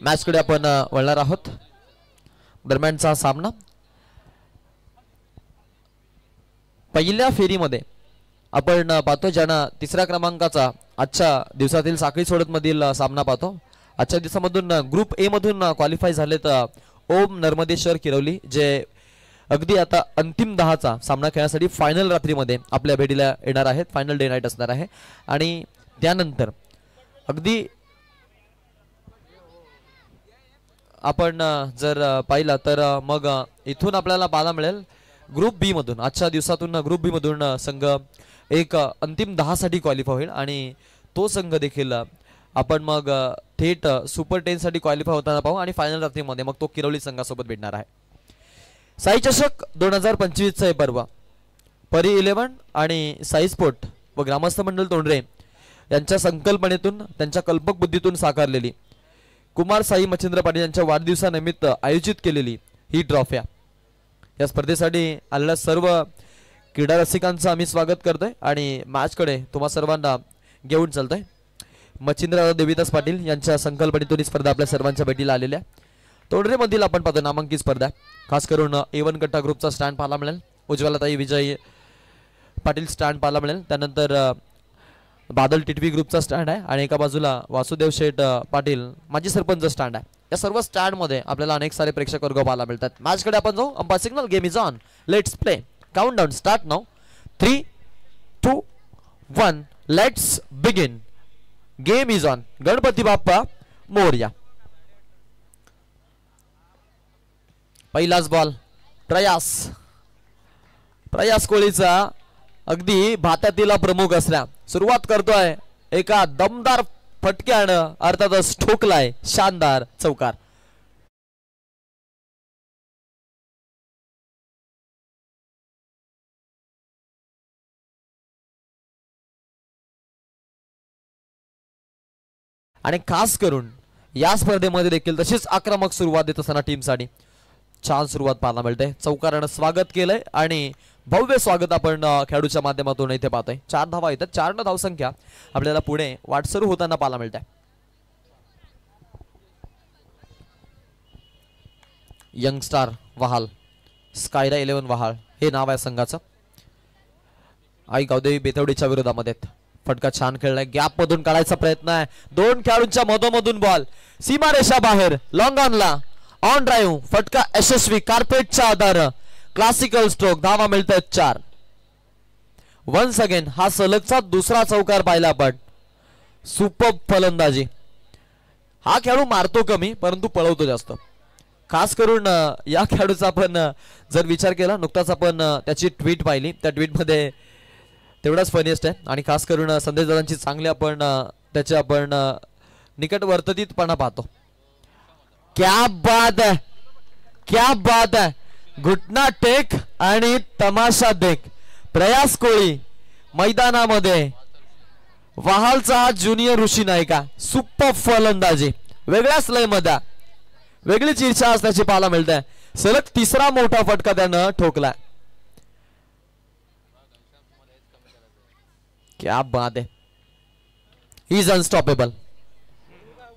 Match कडे आपण वळणार आहोत। दरम्यानचा सामना पहिल्या फेरीमध्ये आपण पाहतो ज्यांना तिसऱ्या क्रमांकाचा आजच्या दिवसातील साखळी सोडत मधील सामना पाहतो। आजच्या दिवसामधून ग्रुप ए मधून क्वालिफाय झालेत ओम नर्मदेश्वर किरवली, जे अगदी आता अंतिम 10चा सामना खेळण्यासाठी फायनल रात्रीमध्ये आपल्या भेटीला येणार आहेत। फायनल डे नाईट असणार आहे आणि त्यानंतर अगदी आपण जर पाहिला तर मग इथून आपल्याला पाहायला मिळेल ग्रुप बी मधून आजच्या दिवसातून ग्रुप बी मधून संघ एक अंतिम 10 साठी क्वालिफाय होईल आणि तो संघ देखील आपण मग थेट सुपर 10 साठी क्वालिफाय होताना पाहू आणि फायनल रात्रीमध्ये मग तो किरवली संघासोबत भेटणार आहे। साई चषक 2025 चे पर्व परी 11 आणि साई स्पोर्ट व ग्रामस्थ मंडळ तोंडरे यांच्या संकल्पनेतून त्यांच्या कल्पक बुद्धीतून साकारलेली कुमार साई मच्छिंद्र पाटील यांच्या वाढदिवसानिमित्त आयोजित केलेली ही ट्रॉफ्या या स्पर्धेसाठी आलेल्या सर्व क्रीडा रसिकांचं आम्ही स्वागत करतोय आणि मॅच कडे तुम्हा सर्वांना घेऊन चालतोय। मच्छिंद्र देवीदास पाटील यांच्या संकल्पनेतून ही स्पर्धा आपल्या सर्वांच्या भेटीला आलेल्या तोंडरे मधील आपण पाहतो नामांकित स्पर्धा खास करून A1 गटा ग्रुपचा स्टँड पाहायला मिळेल। उज्ज्वलाताई विजय पाटील स्टँड पाहायला मिळेल, त्यानंतर बादल टिटवी ग्रुपचा स्टँड आहे आणि एका बाजूला वासुदेव शेठ पाटील माजी सरपंच स्टँड आहे। या सर्व स्टँड मध्ये आपल्याला अनेक सारे प्रेक्षक वर्ग पाहायला मिळतात। मॅच कडे आपण जाऊ। Umpire signal game is on, let's play, countdown start now, 3 2 1 let's begin, game is on. Ganpati Bappa Morya. पहिलाच बॉल प्रयास कोळीचा अगदी भात्यातीला प्रमुख असल्या सुरुवात करतोय एका दमदार फटक्यानं, अर्थातच ठोकलाय शानदार चौकार। आणि खास करून या स्पर्धेमध्ये देखील तशीच आक्रमक सुरुवात देत असताना टीमसाठी छान सुरुवात पाहायला मिळते। चौकारानं स्वागत केलंय आणि भव्य स्वागत आपण खेळाडूच्या माध्यमातून इथे पाहतोय। 4 धावा येतात, 4 न धावसंख्या आपल्याला पुढे वाटसरू होताना पाहायला मिळते। यंगस्टार वहाल, स्कायरा 11 वहाल हे नाव आहे संघाचं। आई गावदेवी बेतवडीच्या विरोधामध्ये फटका छान खेळलाय, गॅप मधून काढायचा प्रयत्न आहे, 2 खेळाडूंच्या मधोमधून बॉल सीमारेषा बाहेर, लॉंग ऑनला ऑन ड्राइव्ह, फटका यशस्वी, कार्पेटच्या आधार, क्लासिकल स्ट्रोक, धावा मिळतात 4। वन्स अगेन हा सलगचा दुसरा चौकार पाहिला आपण, सुपर फलंदाजी। हा खेळाडू मारतो कमी परंतु पळवतो जास्त। खास करून या खेळाडूचा आपण जर विचार केला, नुकताच आपण त्याची ट्विट पाहिली, त्या ट्विट मध्ये तेवढाच फनीस्ट आहे आणि खास करून संदेश दादांची चांगली आपण त्याचे आपण निकट वर्ततीतपणा पाहतो। क्या बात है, क्या बात है, घुटना टेक आणि तमाशा देख। प्रयास कोळी मैदानामध्ये वहालचा ज्युनियर ऋषी नायका, सुपर फलंदाजी, वेगळ्याच लयमध्ये वेगळीच ईर्षा असल्याची पाहायला मिळते। सलग तिसरा मोठा फटका त्यानं ठोकला, क्या बात है, इज अनस्टॉपेबल।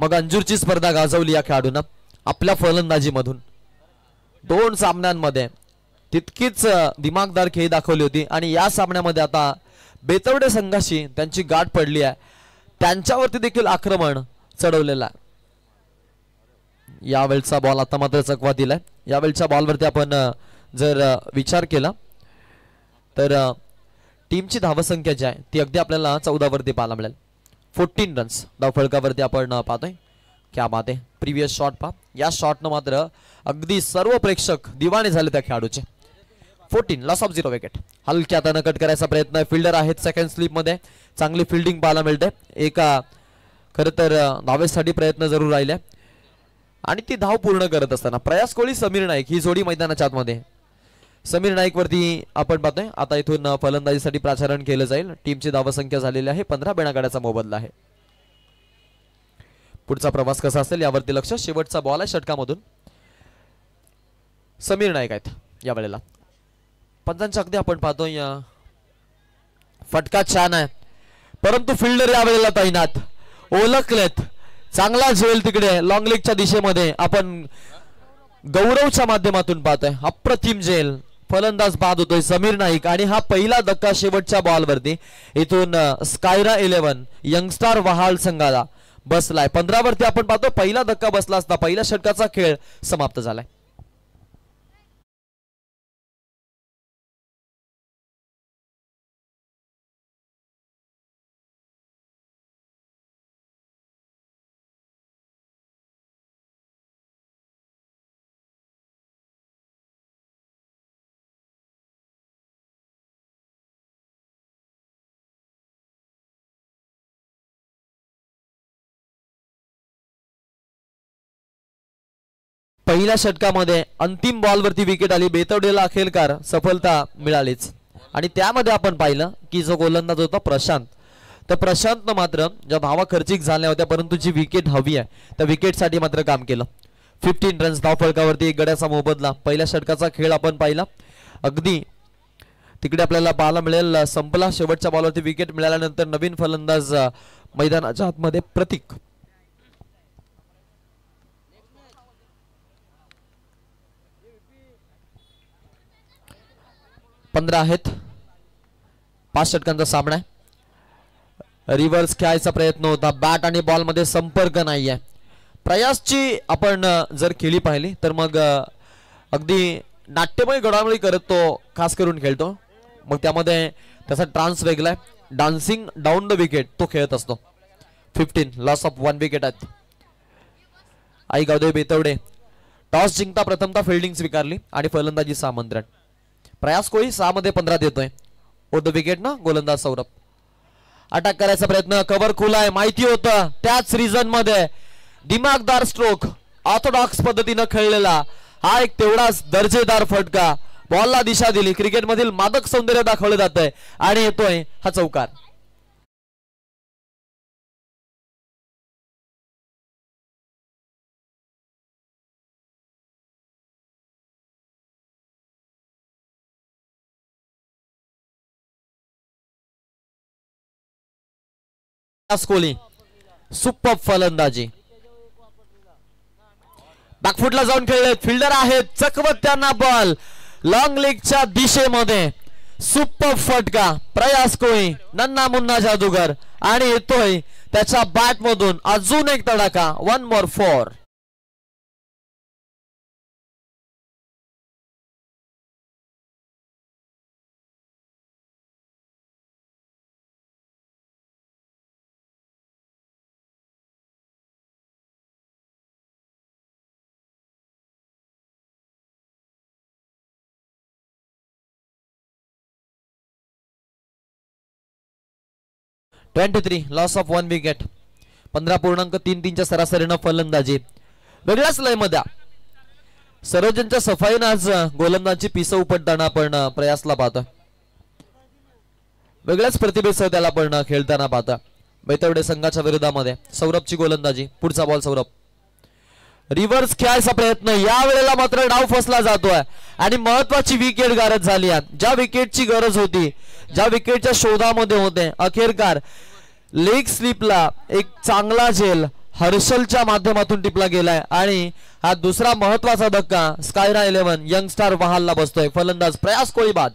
मग अंजूरची स्पर्धा गाजवली या खेळाडूंना आपल्या फलंदाजीमधून। 2 सामन्यांमध्ये तितकीच दिमागदार खेळी दाखवली होती आणि या सामन्यामध्ये आता बेतवडे संघाशी त्यांची गाठ पडली आहे, त्यांच्यावरती देखील आक्रमण चढवलेलं आहे। यावेळचा बॉल आता मात्र चकवा दिलाय। यावेळच्या बॉलवरती आपण जर विचार केला तर टीमची धावसंख्या जी आहे ती अगदी आपल्याला 14 वरती पाहायला मिळेल। 14 रन्स धावफलकावरती आपण पाहतोय, क्या बात आहे। प्रीवियस शॉट पहा, या शॉटनं मात्र अगदी सर्व प्रेक्षक दिवाणे झाले त्या खेळाडूचे। 14 लॉस ऑफ 0 विकेट। हलक्या हाताने कट करायचा प्रयत्न, फिल्डर आहेत सेकंड स्लिप मध्ये, चांगली फिल्डिंग पाहायला मिळते। एका खरं तर धावेसाठी प्रयत्न जरूर राहिले आणि ती धाव पूर्ण करत असताना प्रयास कोळी समीर नाईक ही जोडी मैदानाच्या आतमध्ये। समीर नाईक वरती आपण पाहतोय आता इथून फलंदाजीसाठी प्राचारण केलं जाईल। टीमची धावसंख्या झालेली आहे 15, बेणागाड्याचा मोबदला आहे। पुढचा प्रवास कसा असेल यावरती लक्ष। शेवटचा बॉल आहे षटकामधून, समीर नाईक आहेत यावेळेला। पंचांच्या अगदी आपण पाहतोय फटका छान आहे परंतु फिल्डर यावेळेला तैनात, ओळखलेत चांगला झेल तिकडे लॉंग लेगच्या दिशेमध्ये आपण गौरवच्या माध्यमातून पाहतोय. अप्रतिम झेल, फलंदाज बाद होतोय समीर नाईक आणि हा पहिला धक्का शेवटच्या बॉलवरती इथून स्कायरा 11 यंगस्टार वहाल संघाला बसलाय. 15 वरती आपण पाहतो पहिला धक्का बसला असता पहिल्या षटकाचा खेळ समाप्त झालाय. पहिल्या षटकामध्ये अंतिम बॉलवरती विकेट आली. बेतवडेला अखेरकार सफलता मिळालीच आणि त्यामध्ये आपण पाहिलं की जो गोलंदाज होता प्रशांत, तर प्रशांतनं मात्र ज्या धावा खर्चिक झाल्या होत्या परंतु जी विकेट हवी आहे त्या विकेटसाठी मात्र काम केलं. 15 रन्स धावफलकावरती एक गड्याचा मोबदला. पहिल्या षटकाचा खेळ आपण पाहिला. अगदी तिकडे आपल्याला पाहायला मिळेल संपला. शेवटच्या बॉलवरती विकेट मिळाल्यानंतर नवीन फलंदाज मैदानाच्या आतमध्ये प्रतीक. 15 आहेत. 5 षटकांचा सामना आहे. रिव्हर्स खेळायचा प्रयत्न होता. बॅट आणि बॉल मध्ये संपर्क नाहीये. प्रयासची आपण जर खेळी पाहिली तर मग अगदी नाट्यमय घडामोडी करत तो खास करून खेळतो. मग त्यामध्ये त्याचा ट्रान्स वेगळा आहे. डान्सिंग डाऊन द विकेट तो खेळत असतो. 15 लॉस ऑफ 1 विकेट आहेत. आई गावदेव बेतवडे टॉस जिंकता प्रथमता फिल्डिंग स्वीकारली आणि फलंदाजीचं आमंत्रण. प्रयास कोळी 6 मध्ये 15 देतोय. ओर द विकेट ना गोलंदाज सौरभ. अटॅक करायचा प्रयत्न, कव्हर खुला आहे माहिती होतं. त्याच रिझन मध्ये दिमागदार स्ट्रोक ऑर्थोडॉक्स पद्धतीनं खेळलेला हा एक तेवढाच दर्जेदार फटका. बॉलला दिशा दिली. क्रिकेट मधील मादक सौंदर्य दाखवलं जात आहे आणि येतोय हा चौकार. कोहली सुपर फलंदाजी. बॅकफुटला जाऊन खेळले. फिल्डर आहेत चकवत त्यांना बॉल लॉंग लेगच्या दिशेमध्ये. सुपर फटका. प्रयास कोळी नन्ना मुन्ना जादूगर आणि येतोय त्याच्या बॅट मधून अजून एक तडाखा. 1 more 4. Loss of 1 wicket. 15.33च्या सरासरीनं फलंदाजी. वेगळ्याच लयमध्ये सरोजनच्या सफाईनं आज गोलंदाजी पिसं उपटताना आपण प्रयासला पाहतोय. वेगळ्याच प्रतिभेसह त्याला आपण खेळताना पाहतोय. बेतवडे संघाच्या विरोधामध्ये सौरभची गोलंदाजी. पुढचा बॉल सौरभ. रिव्हर्स खेळायचा प्रयत्न. यावेळेला मात्र डाव फसला जातोय आणि महत्वाची विकेट गारद झाली आहे. ज्या विकेटची गरज होती, ज्या विकेटच्या शोधामध्ये होते, अखेरकार लेग स्लिपला एक चांगला झेल हर्षलच्या माध्यमातून टिपला गेलाय आणि हा दुसरा महत्वाचा धक्का स्कायरा 11 यंगस्टार वहालला बसतोय. फलंदाज प्रयास कोळी बाद.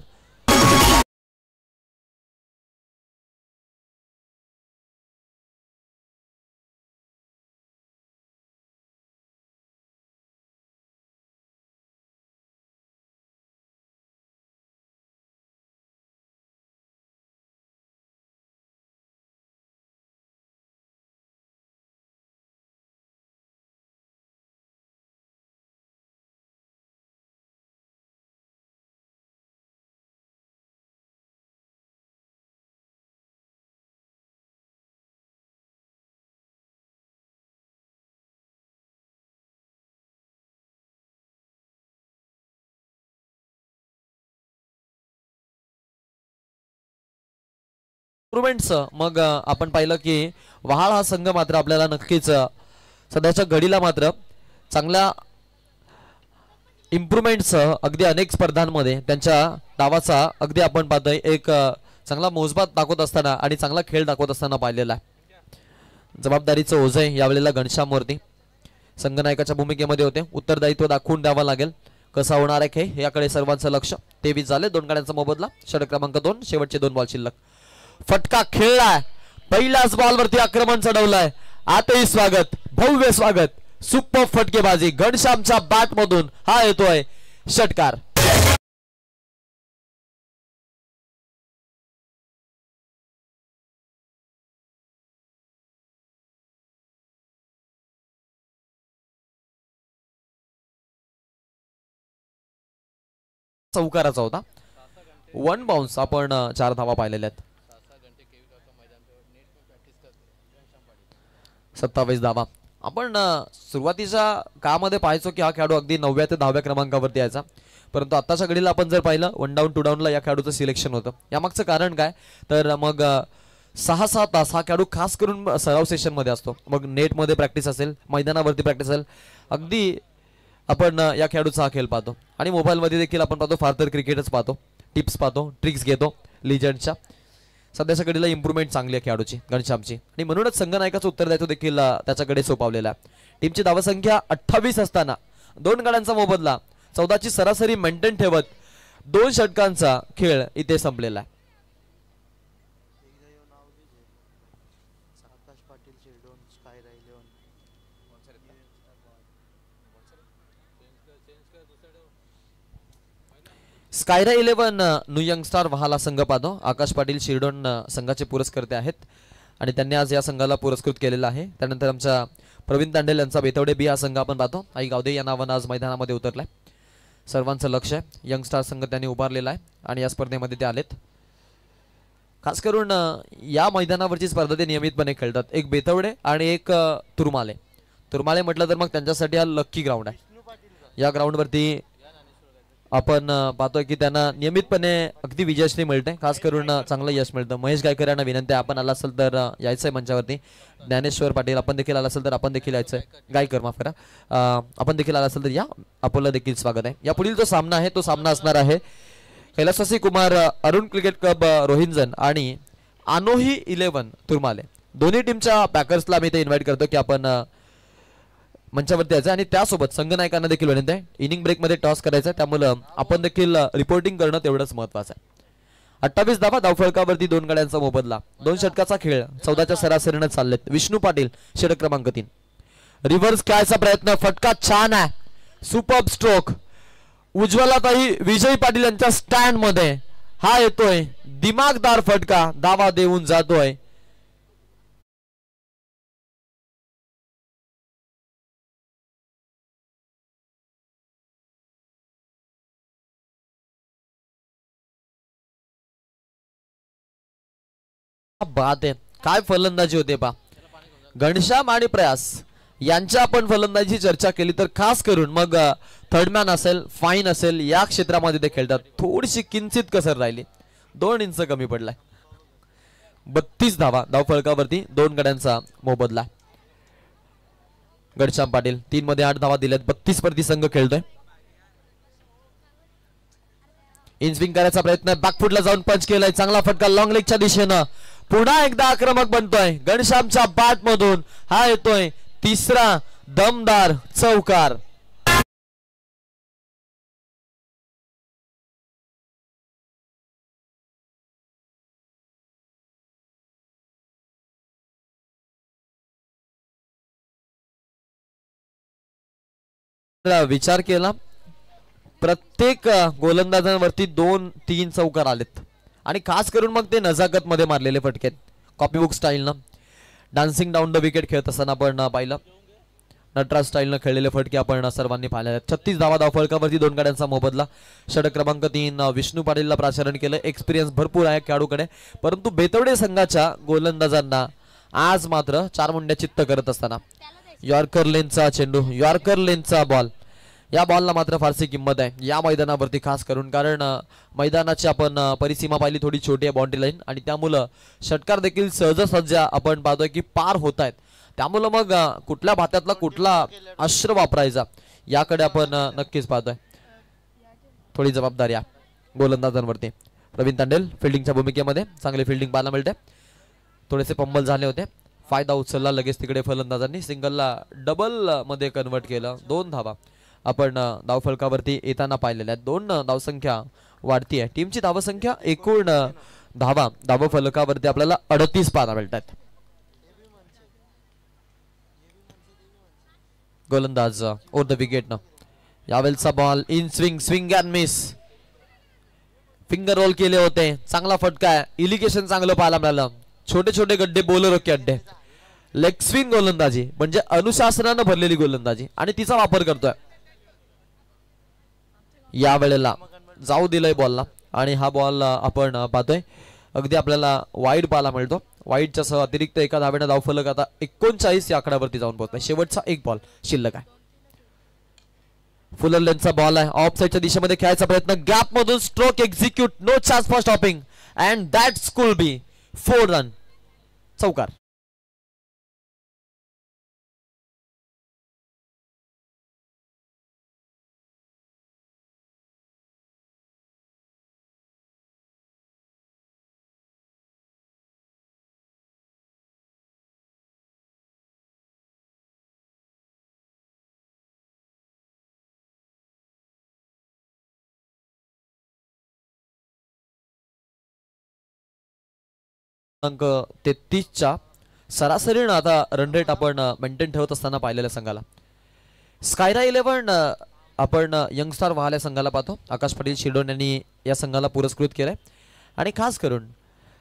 मग आपण पाहिलं की वहाळ हा संघ मात्र आपल्याला नक्कीच सध्याच्या घडीला मात्र चांगल्या इम्प्रूव्हमेंटसह अगदी अनेक स्पर्धांमध्ये त्यांच्या डावाचा अगदी आपण पाहतोय एक चांगला मोजबात दाखवत असताना आणि चांगला खेळ दाखवत असताना पाहिलेला आहे. जबाबदारीचं ओझं आहे यावेळेला घनश्यामवरती. संघनायकाच्या भूमिकेमध्ये होते. उत्तरदायित्व दाखवून द्यावं लागेल. कसा होणार आहे खेळ याकडे सर्वांचं लक्ष. 23 झाले. 2 गाड्यांचा मोबदला. षटक क्रमांक 2. शेवटचे 2 बॉल शिल्लक. फटका खेळलाय. पहिल्याच बॉलवरती आक्रमण चढवलंय. आताही स्वागत, भव्य स्वागत. सुपर फटकेबाजी घनश्यामच्या बॅट मधून हा येतोय षटकार. चौकाराचा होता. 1 बाउन्स. आपण 4 धावा पाहिलेल्या आहेत. 27 धावा. आपण सुरुवातीच्या काळामध्ये पाहायचो की हा खेळाडू अगदी 9व्या ते 10व्या क्रमांकावरती यायचा, परंतु आताच्या घडीला आपण जर पाहिलं 1 डाऊन 2 डाऊनला या खेळाडूचं सिलेक्शन होतं. यामागचं कारण काय तर मग 6-6 तास हा खेळाडू खास करून सराव सेशन मध्ये असतो. मग नेटमध्ये प्रॅक्टिस असेल, मैदानावरती प्रॅक्टिस असेल, अगदी आपण या खेळाडूचा हा खेळ पाहतो. आणि मोबाईलमध्ये देखील आपण पाहतो, फार तर क्रिकेटच पाहतो, टिप्स पाहतो, ट्रिक्स घेतो लिजंडच्या. सध्याच्या घडीला इम्प्रूव्हमेंट चांगली आहे खेळाडूची घनश्यामची, आणि म्हणूनच संघनायकाचं उत्तरदायित्व देखील त्याच्याकडे सोपवलेलं आहे. टीमची धावसंख्या 28 असताना 2 गाड्यांचा मोबदला, 14ची सरासरी मेंटेन ठेवत 2 षटकांचा खेळ इथे संपलेला आहे. स्कायरा 11 न्यू यंगस्टार वहाला संघ पाहतो. आकाश पाटील शिरडोन संघाचे पुरस्कर्ते आहेत आणि त्यांनी आज या संघाला पुरस्कृत केलेला आहे. त्यानंतर आमचा प्रवीण तांडेल यांचा बेतवडे बी हा संघ आपण पाहतो. आई गावदे या नावानं आज मैदानामध्ये उतरलाय. सर्वांचं लक्ष आहे. यंगस्टार संघ त्यांनी उभारलेला आहे आणि या स्पर्धेमध्ये ते आलेत. खास करून या मैदानावरची स्पर्धा ते नियमितपणे खेळतात. एक बेतवडे आणि एक तुरमाले. तुरमाले म्हटलं तर मग त्यांच्यासाठी हा लक्की ग्राउंड आहे. या ग्राउंडवरती आपण पाहतोय की त्यांना नियमितपणे अगदी विजयश्री मिळते. खास करून चांगलं यश मिळतं. महेश गायकर यांना विनंती आहे, आपण आला असेल तर यायचंय मंचावरती. ज्ञानेश्वर पाटील आपण देखील आला असेल तर आपण देखील यायचंय. गायकर माफ करा, आपण देखील आला असेल तर या, आपलं देखील स्वागत आहे. या पुढील जो सामना आहे तो सामना असणार आहे कैलासवासी कुमार अरुण क्रिकेट क्लब रोहिंजन आणि आनोही 11 तुरमाले. दोन्ही टीमच्या पॅकर्सला मी ते इन्व्हाइट करतो की आपण मंचावरती यायचं. आणि त्यासोबत संघनायकांना देखील विनंती आहे, इनिंग ब्रेक मध्ये टॉस करायचं, त्यामुळे आपण देखील रिपोर्टिंग करणं तेवढंच महत्वाचं आहे. 28 धावा धावफलकावरती 2 गाड्यांचा मोबदला. 2 षटकाचा खेळ 14च्या सरासरीने चाललेत. विष्णू पाटील षटक क्रमांक 3. रिव्हर्स खेळायचा प्रयत्न, फटका छान आहे, सुपर स्ट्रोक. उज्ज्वलाताई विजय पाटील यांच्या स्टँड मध्ये हा येतोय दिमागदार फटका, धावा देऊन जातोय. बात आहे, काय फलंदाजी होते पा. घनश्याम आणि प्रयास यांच्या आपण फलंदाजी चर्चा केली तर खास करून मग थर्डमॅन असेल, फाईन असेल, या क्षेत्रामध्ये ते खेळतात. थोडीशी किंचित कसर राहिली, 2 इंच कमी पडलाय. 32 धावा धावफलकावरती 2 गड्यांचा मोबदला. घनश्याम पाटील 3 मध्ये 8 धावा दिल्यात. 32 वरती संघ खेळतोय. इनस्विंग करायचा प्रयत्न, बॅकफुटला जाऊन पंच केलाय. चांगला फटका लॉंग लेगच्या दिशेनं. पुन्हा एकदा आक्रमक बनतोय घनश्यामच्या बॅट मधून हा येतोय तिसरा दमदार चौकार. विचार केला, प्रत्येक गोलंदाजांवरती 2-3 चौकार आलेत आणि खास करून मग ते नजाकत मध्ये मारलेले फटके, कॉपीबुक स्टाईलनं. डान्सिंग डाऊन द विकेट खेळत असताना आपण पाहिलं. नटराज स्टाईलनं खेळलेले फटके आपण सर्वांनी पाहिले आहेत. 36 धावा धावफलकावरती 2 गाड्यांचा मोबदला. षटक क्रमांक 3 विष्णू पाटीलला प्राचारण केलं. एक्सपिरियन्स भरपूर आहे खेळाडूकडे, परंतु बेतवडे संघाच्या गोलंदाजांना आज मात्र 4 मुंड्या चित्त करत असताना यॉर्कर लेनचा चेंडू, यॉर्कर लेनचा बॉल, या बॉलला मात्र फारशी किंमत आहे या मैदानावरती. खास करून कारण मैदानाची आपण परिसीमा पाहिली थोडी छोटी आहे, बाउंड्री लाईन, आणि त्यामुळं षटकार देखील सहजासहज आपण पाहतोय की पार होत आहेत. त्यामुळं मग कुठल्या भात्यातला कुठला अस्त्र वापरायचा याकडे आपण नक्कीच पाहतोय. थोडी जबाबदारी आहे गोलंदाजांवरती. प्रवीण तांडेल फिल्डिंगच्या भूमिकेमध्ये चांगली फिल्डिंग पाहायला मिळते. थोडेसे पंबल झाले होते. फायदा उचलला लगेच तिकडे फलंदाजांनी सिंगलला डबल मध्ये कन्वर्ट केलं. 2 धावा आपण धावफलकावरती येताना पाहिलेल्या आहेत. 2 धावसंख्या वाढती आहे. टीमची धावसंख्या एकूण धावफलकावरती आपल्याला 38 पाहायला मिळतात. गोलंदाज ओव्हर द विकेट न यावेळचा ball in swing and miss. Finger roll केले होते. चांगला फटका आहे. इलिगेशन चांगलं पाहायला मिळालं. छोटे छोटे गड्डे बॉलर के अड्डे. लेग स्विंग गोलंदाजी म्हणजे अनुशासनानं भरलेली गोलंदाजी आणि तिचा वापर करतोय. या वेळेला जाऊ दिलंय बॉलला आणि हा बॉल आपण पाहतोय अगदी आपल्याला वाईड पाहायला मिळतो. वाईडच्या सह अतिरिक्त एका धावेने धावफलक आता 39 या आकड्यावरती जाऊन पोहोचलाय. शेवटचा एक बॉल शिल्लक आहे. फुलर लेनचा बॉल आहे. ऑफ साइडच्या दिशेमध्ये खेळायचा प्रयत्न. गॅप मधून stroke execute. No chance for stopping and that's cool be 4 run. चौकार. अंक 33च्या सरासरीनं आता रन रेट आपण मेंटेन ठेवत असताना पाहिलेल्या संघाला स्कायरा 11 आपण यंगस्टार वाहल्या संघाला पाहतो. आकाश पाटील शिडोन यांनी या संघाला पुरस्कृत केलंय आणि खास करून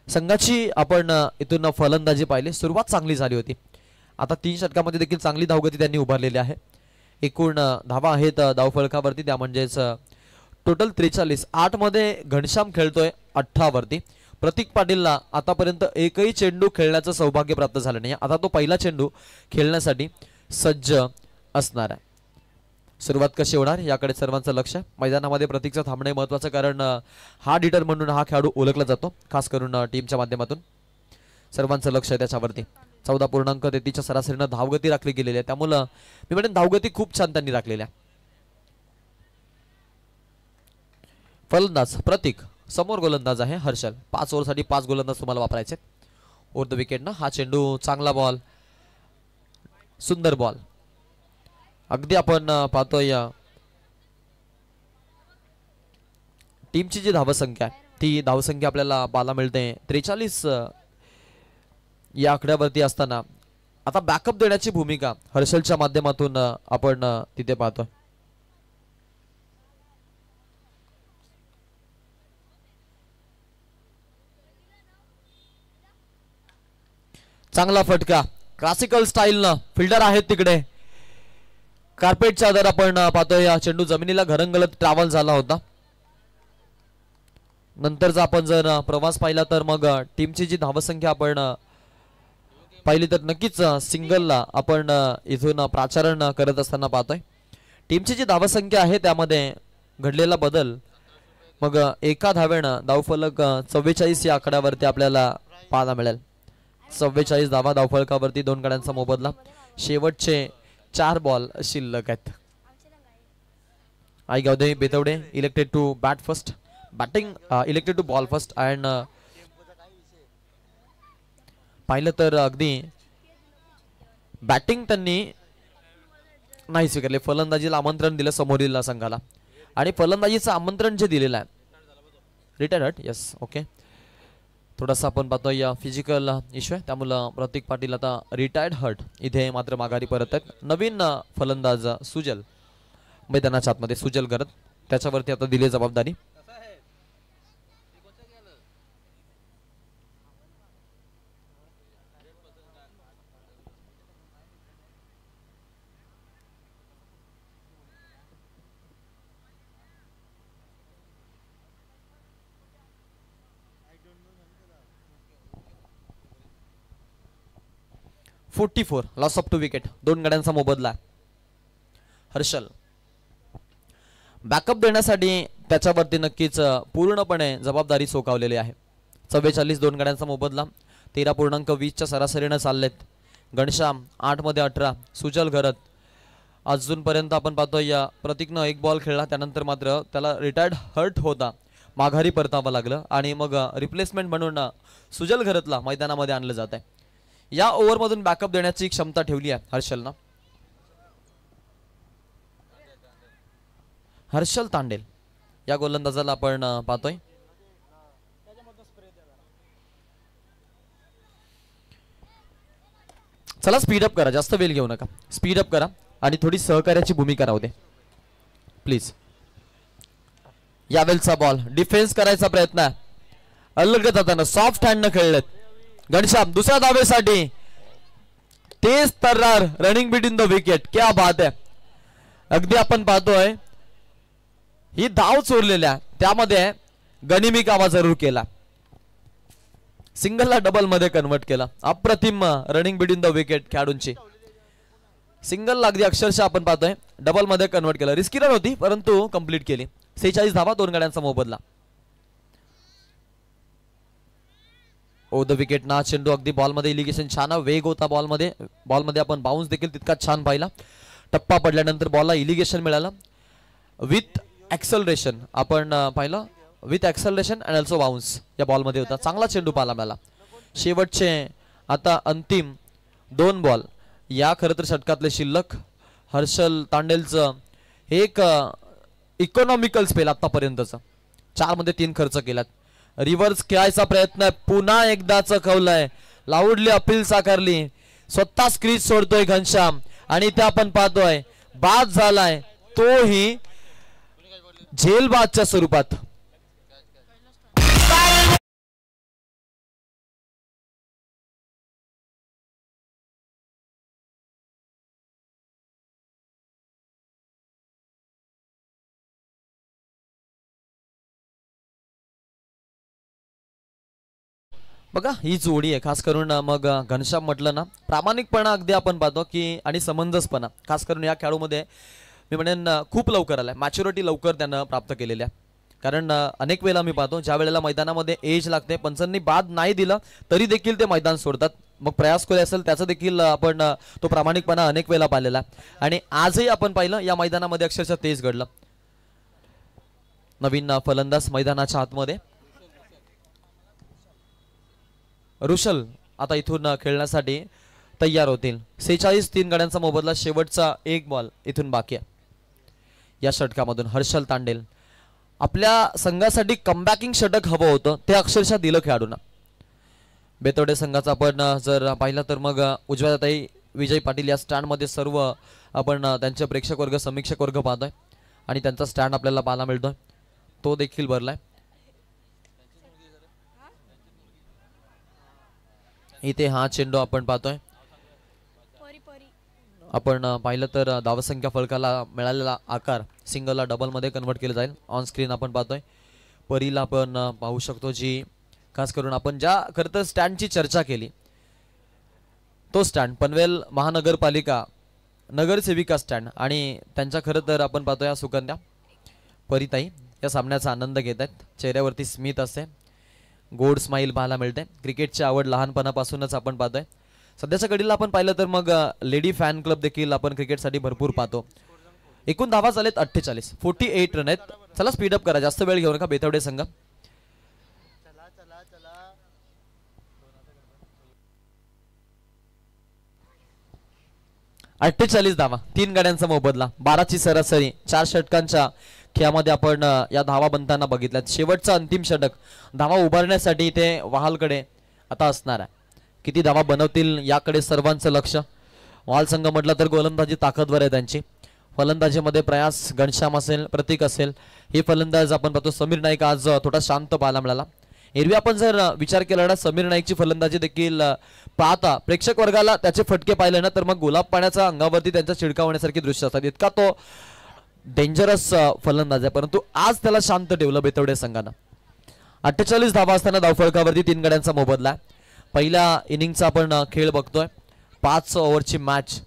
संघाची आपण इथून फलंदाजी पाहिली. सुरुवात चांगली झाली होती. आता 3 षटकामध्ये देखील चांगली धावगती त्यांनी उभारलेली आहे. एकूण धावा आहेत धावफलकावरती त्या म्हणजेच टोटल 43. 8 मध्ये घनश्याम खेळतोय 18 वरती. प्रतीक पाटीलला आतापर्यंत एकही चेंडू खेळण्याचं सौभाग्य प्राप्त झालं नाही. आता तो पहिला चेंडू खेळण्यासाठी सज्ज असणार आहे. सुरुवात कशी होणार याकडे सर्वांचं लक्ष. मैदानामध्ये प्रतीकचं थांबणे महत्वाचं कारण हार्ड हिटर म्हणून हा खेळाडू ओळखला जातो खास करून टीमच्या माध्यमातून. सर्वांचं लक्ष आहे त्याच्यावरती. 14.33च्या सरासरीनं धावगती राखली गेलेली आहे. त्यामुळं मी म्हणेन धावगती खूप छान त्यांनी राखलेली आहे. फलंदाज प्रतीक. समोर गोलंदाज आहे हर्षल. 5 ओव्हरसाठी 5 गोलंदाज तुम्हाला वापरायचे. ओव्हर द विकेट ना हा चेंडू. चांगला बॉल. सुंदर बॉल. अगदी आपण पाहतोय टीमची जी धावसंख्या आहे ती धावसंख्या आपल्याला पाहायला मिळते 43 या आकड्यावरती असताना आता बॅकअप देण्याची भूमिका हर्षलच्या माध्यमातून आपण तिथे पाहतोय. चांगला फटका. क्लासिकल स्टाईल न फिल्डर आहेत तिकडे. कार्पेटच्या आधार आपण पाहतोय या चेंडू जमिनीला घरंगलत ट्रॅव्हल झाला होता. नंतरचा आपण जर प्रवास पाहिला तर मग टीमची जी धावसंख्या आपण पाहिली तर नक्कीच सिंगलला आपण इथून प्राचारण करत असताना पाहतोय. टीमची जी धावसंख्या आहे त्यामध्ये घडलेला बदल मग एका धावेनं धावफलक 44 या आकड्यावरती आपल्याला पाहायला मिळेल. 44 धावा धावफलकावरती 2 गड्यांचा मोबदला. शेवटचे 4 बॉल शिल्लक आहेत. आई गावदे बेतवडे elected to bat first. Batting elected to bowl first and पाहिलं तर अगदी बॅटिंग त्यांनी नाही स्वीकारले. फलंदाजीला आमंत्रण दिलं समोरील संघाला आणि फलंदाजीचं आमंत्रण जे दिलेलं आहे रिटायर्ड. Yes okay. थोडासा आपण पाहतोय या फिजिकल इश्यू आहे त्यामुळं प्रतीक पाटील आता रिटायर्ड हर्ट इथे मात्र माघारी परत आहेत. नवीन फलंदाज सुजल मैदानाच्या आतमध्ये सुजल करत त्याच्यावरती आता दिली जबाबदारी. .44 लॉस ऑफ 2 विकेट. 2 गड्यांचा मोबदला. हर्षल बॅकअप देण्यासाठी त्याच्यावरती नक्कीच पूर्णपणे जबाबदारी सोकावलेली आहे. 44 2 गड्यांचा मोबदला. 13.20च्या सरासरीनं चाललेत. घनश्याम 8 मध्ये 18. सुजल घरत अजूनपर्यंत आपण पाहतोय या प्रतीकनं 1 बॉल खेळला त्यानंतर मात्र त्याला रिटायर्ड हर्ट होता माघारी परतावं लागलं आणि मग रिप्लेसमेंट म्हणून सुजल घरतला मैदानामध्ये आणलं जात आहे. या ओव्हरमधून बॅकअप देण्याची क्षमता ठेवली आहे हर्षलनं. हर्षल तांडेल या गोलंदाजाला आपण पाहतोय. चला स्पीडअप करा, जास्त वेळ घेऊ नका, स्पीडअप करा आणि थोडी सहकार्याची भूमिका राहू दे प्लीज. यावेळचा बॉल डिफेन्स करायचा प्रयत्न आहे. अलगद जाताना सॉफ्ट हँडनं खेळलेत. घनश्याम दुसऱ्या धावेसाठी तेज तर्रार रनिंग बिटवीन द विकेट. क्या बात आहे. अगदी आपण पाहतोय ही धाव चोरलेल्या त्यामध्ये गनिमी कामा जरूर केला. सिंगलला डबल मध्ये कन्वर्ट केला. अप्रतिम रनिंग बिटवीन द विकेट खेळाडूंची. सिंगल अगदी अक्षरशः आपण पाहतोय डबल मध्ये कन्वर्ट केला. रिस्की रन होती परंतु कंप्लीट केली. 46 धावा 2 गड्यांचा मोबदला. ओ द विकेट ना चेंडू अगदी बॉल मध्ये इलिगेशन छान वेग होता. बॉलमध्ये आपण बाउन्स देखील तितका छान पाहिला. टप्पा पडल्यानंतर बॉलला इलिगेशन मिळालं विथ ऍक्सलरेशन. आपण पाहिलं with acceleration and also bounce या बॉलमध्ये होता. चांगला चेंडू पाहायला मिळाला. शेवटचे आता अंतिम 2 बॉल या खरं तर षटकातले शिल्लक. हर्षल तांडेलचं एक इकॉनॉमिकल स्पेल आतापर्यंतचा. 4 मध्ये 3 खर्च केलात. रिव्हर्स खेळायचा प्रयत्न पुन्हा एकदा चकवलाय. लाऊडली अपील साकारली. स्वतः स्क्रीज सोडतोय घनश्याम आणि ते आपण पाहतोय बाद झालाय तोही झेलबादच्या स्वरूपात. बघा ही जोडी आहे. खास करून मग घनश्याम म्हटलं ना प्रामाणिकपणा अगदी आपण पाहतो की आणि समंजसपणा खास करून या खेळाडूमध्ये मी म्हणेन खूप लवकर आलाय. मॅच्युरिटी लवकर त्यानं प्राप्त केलेली आहे. कारण अनेक वेळेला मी पाहतो ज्या वेळेला मैदानामध्ये एज लागते पंचांनी बाद नाही दिलं तरी देखील ते मैदान सोडतात. मग प्रयास केले असेल त्याचं देखील आपण तो प्रामाणिकपणा अनेक वेळेला पाहिलेला आणि आजही आपण पाहिलं या मैदानामध्ये अक्षरशः तेज घडलं. नवीन फलंदाज मैदानाच्या आतमध्ये रुशल आता इथून खेळण्यासाठी तयार होतील. 46 3 गड्यांचा मोबदला. शेवटचा 1 बॉल इथून बाकी आहे या षटकामधून. हर्षल तांडेल आपल्या संघासाठी कमबॅकिंग षटक हवं होतं ते अक्षरशः दिलं खेळाडूंना. बेतोडे संघाचा आपण जर पाहिलं तर मग उजव्याताई विजय पाटील या स्टँडमध्ये सर्व आपण त्यांचे प्रेक्षक वर्ग समीक्षक वर्ग पाहतोय आणि त्यांचा स्टँड आपल्याला पाहायला मिळतोय. तो देखील भरलाय. इथे हा चेंडू आपण पाहतोय. आपण पाहिलं तर धावसंख्या फलकाला मिळालेला आकार सिंगलला डबल मध्ये कन्वर्ट केलं जाईल. ऑन स्क्रीन आपण पाहतोय परीला आपण पाहू शकतो जी खास करून आपण ज्या खरं तर स्टँडची चर्चा केली तो स्टँड पनवेल महानगरपालिका नगरसेविका स्टँड आणि त्यांच्या खरं तर आपण पाहतोय सुकन्या परीताई या सामन्याचा आनंद घेत आहेत. चेहऱ्यावरती स्मित असते. गोड स्माइल पाहायला मिळते. क्रिकेटची आवड लहानपणापासूनच आपण पाहतोय. सध्याच्या घडीला आपण पाहिलं तर मग लेडी फॅन क्लब देखील आपण क्रिकेटसाठी भरपूर पाहतो. एकूण धावा झालेत 48. 48 रन आहेत. चला स्पीडअप करा, जास्त वेळ घेऊ नका बेतवडे संघ. अठ्ठेचाळीस धावा 3 गड्यांचा मोबदला. 12ची सरासरी 4 षटकांच्या खेळामध्ये आपण या धावा बनताना बघितल्यात. शेवटचा अंतिम षटक धावा उभारण्यासाठी इथे वहालकडे आता असणार आहे. किती धावा बनवतील याकडे सर्वांचं लक्ष. वहाल संघ म्हटलं तर गोलंदाजी ताकदवर आहे त्यांची. फलंदाजीमध्ये प्रयास घनश्याम असेल प्रतीक असेल. हे फलंदाज आपण पाहतो समीर नाईक आज थोडा शांत पाहायला मिळाला. एरवी आपण जर विचार केला ना समीर नाईकची फलंदाजी देखील पाहता प्रेक्षक वर्गाला त्याचे फटके पाहिले ना तर मग गुलाब पाण्याचा अंगावरती त्यांचा चिडका होण्यासारखी दृश्य असतात. इतका तो डेंजरस फलंदाज आहे परंतु आज त्याला शांत ठेवलं बेतवडे संघानं. 48 धावा असताना धावफलकावरती 3 गड्यांचा मोबदला. पहिल्या इनिंगचा आपण खेळ बघतोय. 5 ओव्हरची मॅच.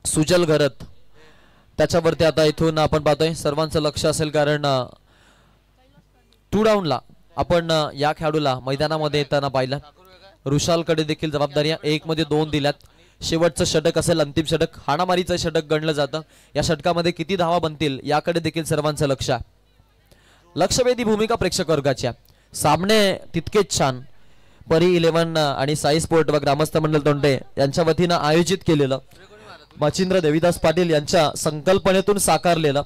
सुजल घरत त्याच्यावरती आता इथून आपण पाहतोय सर्वांचं लक्ष असेल कारण 2 डाऊनला आपण या खेळाडूला मैदानामध्ये येताना पाहिलं. रुशालकडे देखील जबाबदारी 1 मध्ये 2 दिल्यात. शेवटचं षटक असेल अंतिम षटक हाणामारीचं षटक गणलं जातं. या षटकामध्ये किती धावा बनतील याकडे देखील सर्वांचं लक्ष आहे. लक्षवेधी भूमिका प्रेक्षक वर्गाची. सामने तितकेच छान परी 11 आणि साई स्पोर्ट व ग्रामस्थ मंडळ तोंडे यांच्या वतीनं आयोजित केलेलं मच्छिंद्र देविदास पाटील यांच्या संकल्पनेतून साकारलेलं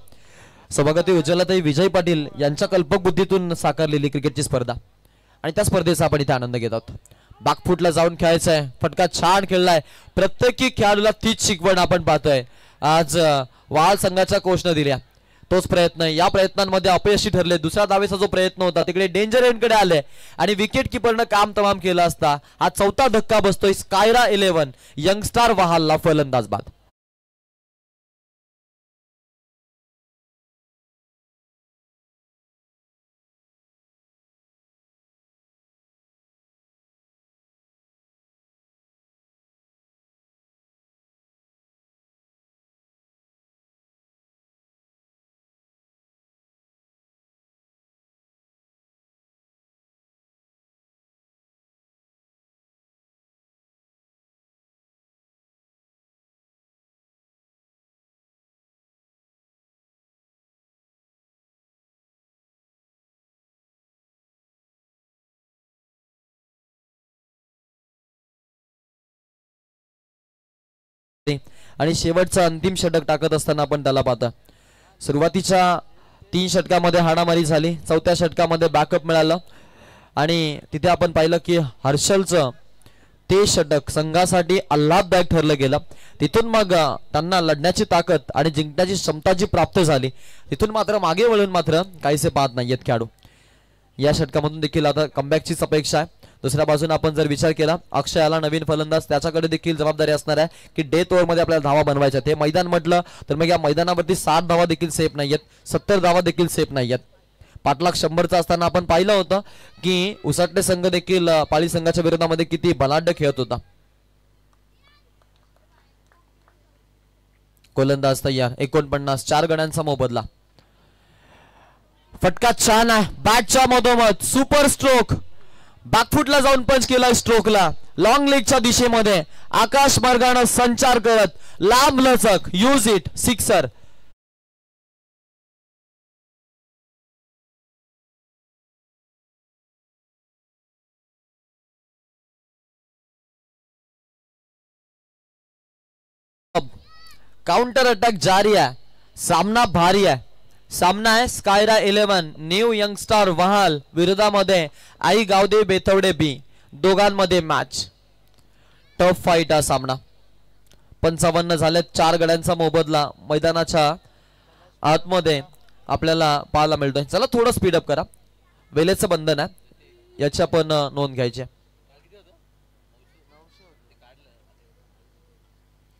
सभागती उज्ज्वलाताई विजय पाटील यांच्या कल्पकबुद्धीतून साकारलेली क्रिकेटची स्पर्धा आणि त्या स्पर्धेचा आपण इथे आनंद घेत आहोत. बागफुटला जाऊन खेळायचं आहे. फटका छान खेळलाय. प्रत्येकी खेळाडूला तीच शिकवण आपण पाहतोय आज वाळ संघाच्या कोचनं दिल्या. तोच प्रयत्न या प्रयत्नांमध्ये अपयशी ठरले. दुसऱ्या धावेचा जो प्रयत्न होता तिकडे डेंजर एंडकडे आले आणि विकेट किपरनं काम तमाम केलं असता हा चौथा धक्का बसतोय स्कायरा 11 यंगस्टार वहालला फलंदाज बाद. आणि शेवटचा अंतिम षटक टाकत असताना आपण त्याला पाहता. सुरुवातीच्या 3 षटकामध्ये हाणामारी झाली. चौथ्या षटकामध्ये बॅकअप मिळालं आणि तिथे आपण पाहिलं की हर्षलचं ते षटक संघासाठी आल्हाददायक ठरलं गेलं. तिथून मग त्यांना लढण्याची ताकद आणि जिंकण्याची क्षमता जी प्राप्त झाली तिथून मात्र मागे वळून मात्र काहीसे पाहत नाहीयेत खेळाडू. या षटकामधून देखील आता कमबॅकचीच अपेक्षा आहे. दुसऱ्या बाजूने आपण जर विचार केला अक्षयाला नवीन फलंदाज त्याच्याकडे देखील जबाबदारी असणार आहे की डेथ ओव्हर मध्ये आपल्याला धावा बनवायच्या. ते मैदान म्हटलं तर मग या मैदानावरती 60 धावा देखील सेफ नाहीयेत. 70 धावा देखील सेफ नाहीयेत. पाठलाग 100चा असताना आपण पाहिलं होतं की उसाटणे संघ देखील पाली संघाच्या विरोधामध्ये किती बलाढ्य खेळत होता. गोलंदाज तयार 49 4 गड्यांचा मोबदला. फटका छान आहे. बॅटच्या मधोमध सुपर स्ट्रोक. बॅकफुटला जाऊन पंच केला स्ट्रोकला. लॉंग लेगच्या दिशेमध्ये आकाश मार्गाने संचार करत लांब लचक use it sixer. Counter attack जारी आहे. सामना भारी आहे. सामना आहे स्कायरा 11 न्यू यंगस्टार वहाल विरोधामध्ये आई गावदे बेथवडे बी. दोघांमध्ये मॅच टफ फाईट हा सामना. 55 झाले. 4 गड्यांचा मोबदला मैदानाच्या आतमध्ये आपल्याला पाहायला मिळतोय. चला थोडं स्पीडअप करा. वेळेचं बंधन आहे याची आपण नोंद घ्यायची.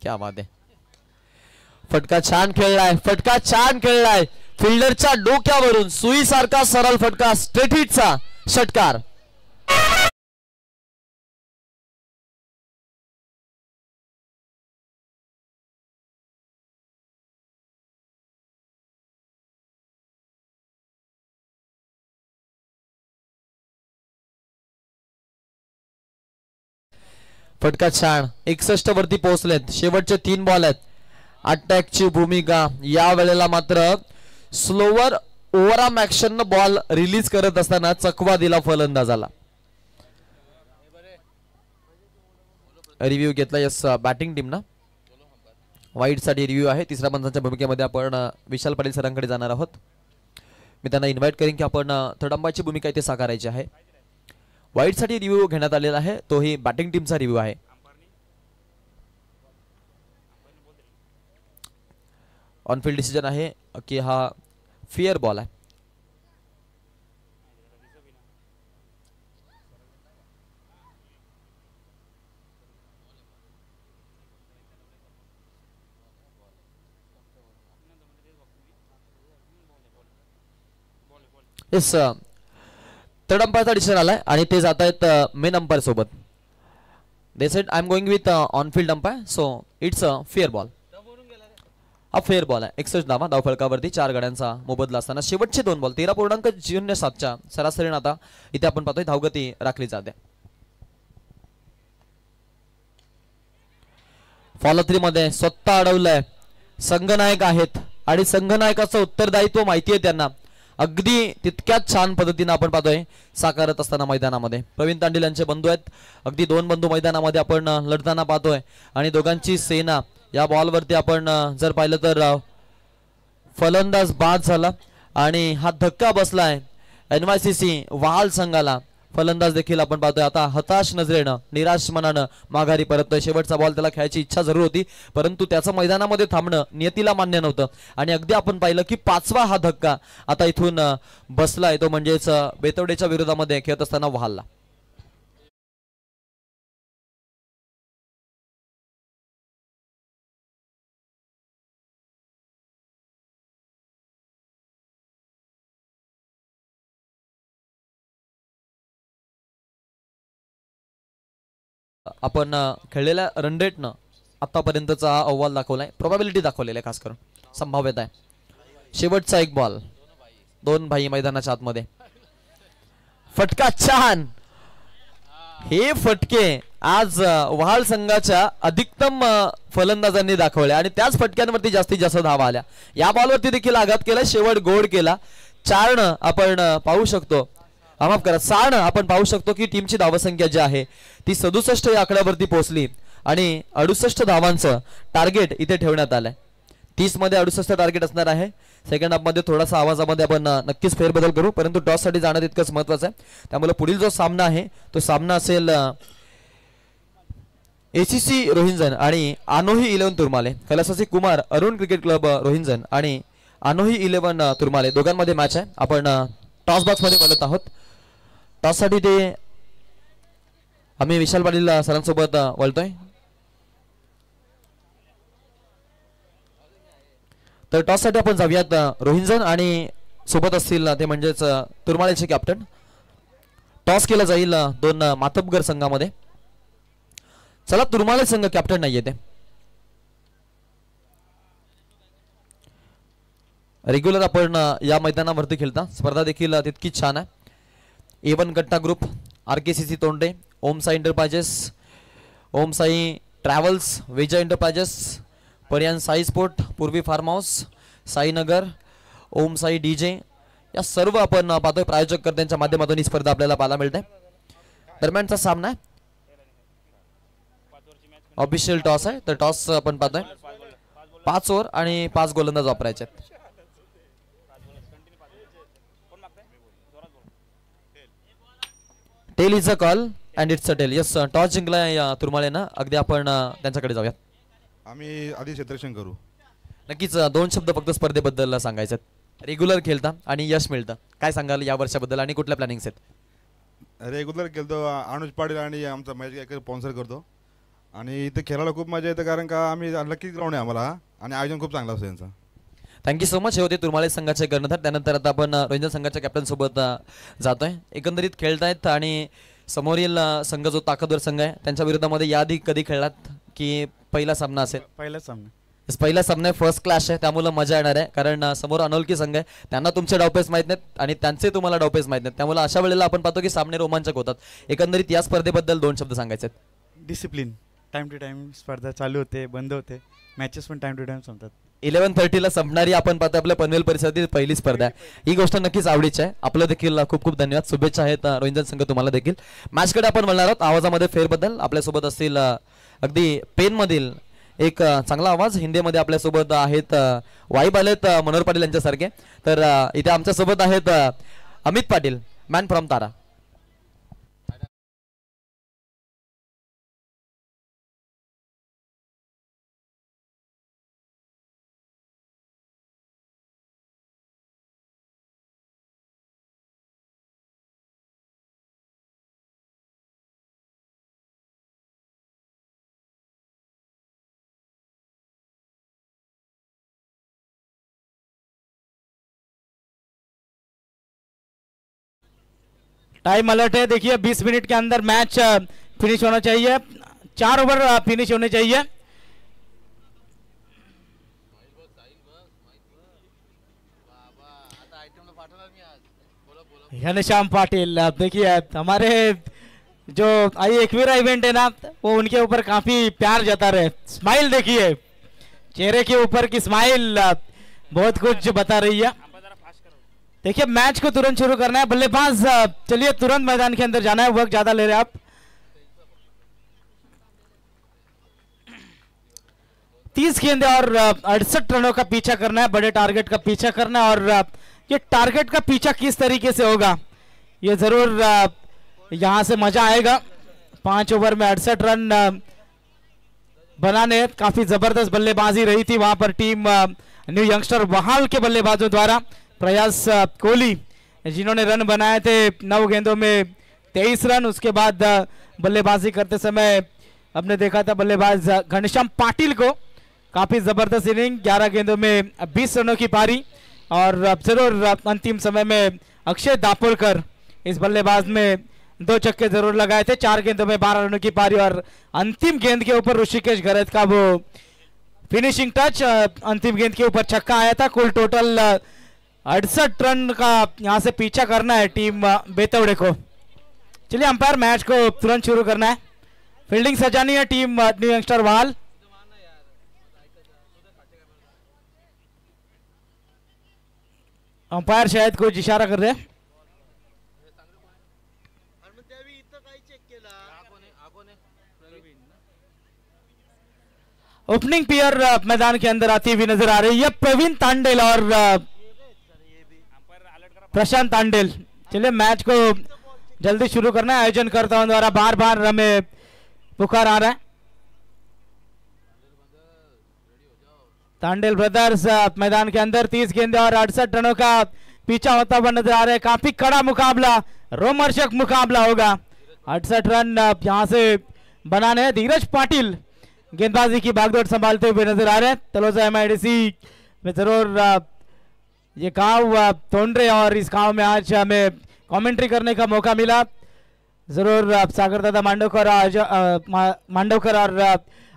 क्या बात आहे. फटका छान खेळलाय. फटका छान खेळलाय. फिल्डरच्या डोक्यावरून सुईसारखा सरळ फटका. स्ट्रेट हिटचा षटकार. फटका छान. 61 वरती पोहोचलेत. शेवटचे 3 बॉल आहेत. अटॅकची भूमिका. या वेळेला मात्र slower overarm action ball release करत असताना चकवा दिला फलंदाजाला. रिव्ह्यू घेतला यस बॅटिंग टीम ना. वाईट साठी रिव्ह्यू आहे. तिसऱ्या पंचांच्या भूमिकेमध्ये आपण विशाल पाटील सरांकडे जाणार आहोत. मी त्यांना इन्व्हाइट करेन की आपण थर्ड अंपायरची भूमिका इथे साकारायची आहे. वाईट साठी रिव्ह्यू घेण्यात आलेला आहे. तोही बॅटिंग टीमचा रिव्ह्यू आहे. ऑनफिल्ड डिसिजन आहे की हा फेअर बॉल आहे. येस थर्ड अंपायरचा डिसिजन आलाय आणि ते जात आहेत मेन अंपायर सोबत. They said I am going with on-field umpire so it's a fair ball. हा फेअर बॉल आहे. 61 धावा धावफलकावरती 4 गड्यांचा मोबदला असताना शेवटचे 2 बॉल 13.07च्या सरासरीने आता इथे आपण पाहतोय धावगती राखली जाते. फॉलो 3 मध्ये स्वतः अडवलंय. संघनायक आहेत आणि संघनायकाचं उत्तरदायित्व माहिती आहे त्यांना. अगदी तितक्याच छान पद्धतीने आपण पाहतोय साकारत असताना मैदानामध्ये प्रवीण तांडील यांचे बंधू आहेत. अगदी दोन बंधू मैदानामध्ये आपण लढताना पाहतोय आणि दोघांची सेना या बॉलवरती आपण जर पाहिलं तर फलंदाज बाद झाला आणि हा धक्का बसलाय NYCC वाल संघाला. फलंदाज देखील आपण पाहतोय आता हताश नजरेनं निराश मनानं माघारी परततोय. शेवटचा बॉल त्याला खेळायची इच्छा जरूर होती परंतु त्याचं मैदानामध्ये थांबणं नियतीला मान्य नव्हतं आणि अगदी आपण पाहिलं की 5वा हा धक्का आता इथून बसलाय तो म्हणजेच बेतवडेच्या विरोधामध्ये खेळत असताना वाहला. आपण खेळलेल्या रन रेटनं आतापर्यंतचा हा अहवाल दाखवलाय. प्रोबॅबिलिटी दाखवलेली आहे खास करून संभाव्यता आहे. शेवटचा एक बॉल दोन भाई मैदानाच्या आतमध्ये. फटका छान. हे फटके आज वहाल संघाच्या अधिकतम फलंदाजांनी दाखवले आणि त्याच फटक्यांवरती जास्तीत जास्त धावा आल्या. या बॉलवरती देखील आघात केला शेवट गोड केला. 4 आपण पाहू शकतो माफ करा 6 आपण पाहू शकतो की टीमची धावसंख्या जी आहे ती 67 या आकड्यावरती पोहोचली आणि 68 धावांचं टार्गेट इथे ठेवण्यात आलंय. 30 मध्ये 68 टार्गेट असणार आहे. सेकंड हाफ मध्ये थोडासा आवाजामध्ये आपण नक्कीच फेरबदल करू परंतु टॉस साठी जाणं तितकंच महत्वाचं आहे. त्यामुळे पुढील जो सामना आहे तो सामना असेल ACC रोहिंजन आणि आनोही 11 तुर्माले. कैलासवासी कुमार अरुण क्रिकेट क्लब रोहिंजन आणि आनोही 11 तुर्माले दोघांमध्ये मॅच आहे. आपण टॉस बॉक्स मध्ये बोलत आहोत. टॉस साठी ते आम्ही विशाल पाटील सरांसोबत बोलतोय. तर टॉस साठी आपण जाऊयात रोहिंजन आणि सोबत असतील ते म्हणजेच तुर्माळेचे कॅप्टन. टॉस केला जाईल 2 मातबगर संघामध्ये. चला तुर्माळे संघ कॅप्टन नाहीये ते रेग्युलर आपण या मैदानावरती खेळता. स्पर्धा देखील तितकीच छान आहे. A1 कट्टा ग्रुप RKCC तोंडे ओम साई एंटरप्राइजेस ओम साई ट्रॅव्हल्स विजय एंटरप्राइजेस पर्यान साई स्पोर्ट पूर्वी फार्म हाऊस साईनगर ओम साई DJ या सर्व आपण पाहतोय प्रायोजक कर्त्यांच्या माध्यमातून ही स्पर्धा आपल्याला पाहायला मिळते. दरम्यानचा सामना आहे. ऑफिशियल टॉस आहे. तर टॉस आपण पाहतोय 5 ओव्हर आणि 5 गोलंदाज वापरायचे आहेत. Tail is a call and it's a tail. Yes toss जिंकलाय तुर्माळेनं. अगदी आपण त्यांच्याकडे जाऊयात. आम्ही आधी क्षेत्ररक्षण करू. नक्कीच 2 शब्द फक्त स्पर्धेबद्दल सांगायचे. रेग्युलर खेळता आणि यश मिळतं काय सांगाल या वर्षाबद्दल आणि कुठल्या प्लॅनिंग्स आहेत? रेग्युलर खेळतो. अनुज पाटील आणि आमचा मॅच स्पॉन्सर करतो आणि इथे खेळायला खूप मजा येते कारण का आम्ही लकी ग्राउंड आहे आम्हाला आणि आयोजन खूप चांगलं असतं यांचं. Thank you so much. हे होते तुर्माळे संघाचे कर्णधार. त्यानंतर आता आपण रोहिंजन संघाच्या कॅप्टन सोबत जातोय. एकंदरीत खेळतायत आणि समोरील संघ जो ताकदवर संघ आहे त्यांच्या विरोधामध्ये याआधी कधी खेळलात की पहिला सामना असेल? पहिला सामना आहे. फर्स्ट क्लास आहे त्यामुळे मजा येणार आहे कारण समोर अनोळखी संघ आहे. त्यांना तुमचे डावपेच माहित नाहीत आणि त्यांचे तुम्हाला डावपेच माहित नाहीत. त्यामुळे अशा वेळेला आपण पाहतो की सामने रोमांचक होतात. एकंदरीत या स्पर्धेबद्दल 2 शब्द सांगायचे आहेत. डिसिप्लिन. टाइम टू टाइम स्पर्धा चालू होते बंद होते. मॅचेस पण टाइम टू टाइम संपतात. 11:30 ला संपणारी आपण पाहतो आपल्या पनवेल परिसरातील पहिली स्पर्धा आहे. ही गोष्ट नक्कीच आवडीची आहे. आपलं देखील खूप खूप धन्यवाद. शुभेच्छा आहेत रोहिंजन संघ तुम्हाला देखील. मॅचकडे आपण बोलणार आहोत. आवाजामध्ये फेरबदल. आपल्यासोबत असतील अगदी पेन मधील एक चांगला आवाज. हिंदीमध्ये आपल्यासोबत आहेत वाईब आलेत मनोहर पाटील यांच्यासारखे. तर इथे आमच्यासोबत आहेत Amit Patil man from Tara. Time alert है. देखिए 20 मिनट के अंदर मैच फिनिश होना चाहिए. 4 ओवर फिनिश होने चाहिए. घनश्याम पाटिल. अब देखिए हमारे जो एकवीरा इवेंट है ना वो उनके ऊपर काफी प्यार जता रहे. स्माइल देखिए चेहरे के ऊपर की स्माइल बहुत कुछ बता रही है. देखिए मैच को तुरंत शुरू करना है, बल्लेबाज चलिए तुरंत मैदान के अंदर जाना है, वक्त ज्यादा ले रहे हैं आप। 30 गेंदे और 68 रनों का पीछा करना है, बड़े टारगेट का पीछा करना है। और ये टारगेट का पीछा किस तरीके से होगा ये जरूर यहां से मजा आएगा। 5 ओवर में 68 रन बनाने, काफी जबरदस्त बल्लेबाजी रही थी वहां पर टीम न्यू यंगस्टर बहाल के बल्लेबाजों द्वारा। प्रयास कोहली जिन्होंने रन बनाए थे 9 गेंदों में 23 रन। उसके बाद बल्लेबाजी करते समय हमने देखा था बल्लेबाज घनश्याम पाटिल को, काफी जबरदस्त इनिंग, 11 गेंदों में 20 रनों की पारी। और जरूर अंतिम समय में अक्षय दापोलकर इस बल्लेबाज में 2 छक्के जरूर लगाए थे, 4 गेंदों में 12 रनों की पारी। और अंतिम गेंद के ऊपर ऋषिकेश गरत का वो फिनिशिंग टच, अंतिम गेंद के ऊपर छक्का आया था। कुल टोटल 68 रन का यहां से पीछा करना है टीम बेतवड़े को। चलिए अंपायर मैच को तुरंत शुरू करना है, फील्डिंग सजानी है टीम न्यू यंगस्टर वाल। अंपायर शायद कुछ इशारा कर रहे हैं। ओपनिंग पेयर मैदान के अंदर आती हुई नजर आ रही है, प्रवीण तांडेल और प्रशांत तांडेल। चलिए मैच को जल्दी शुरू करना है, आयोजनकर्ताओं द्वारा बार बार हमें पुकार आ रहा है। तांडेल ब्रदर्स मैदान के अंदर 30 गेंदे और 68 रनों का पीछा होता हुआ नजर आ रहा है। काफी कड़ा मुकाबला, रोमांचक मुकाबला होगा। 68 रन यहां से बनाने हैं। धीरज पाटिल गेंदबाजी की बागडोर संभालते हुए नजर आ रहे हैं। तलोजा MIDC में जरूर ये गांव तोंड्रे, और इस गांव में आज हमें कमेंट्री करने का मौका मिला। जरूर सागर दादा मांडवकर और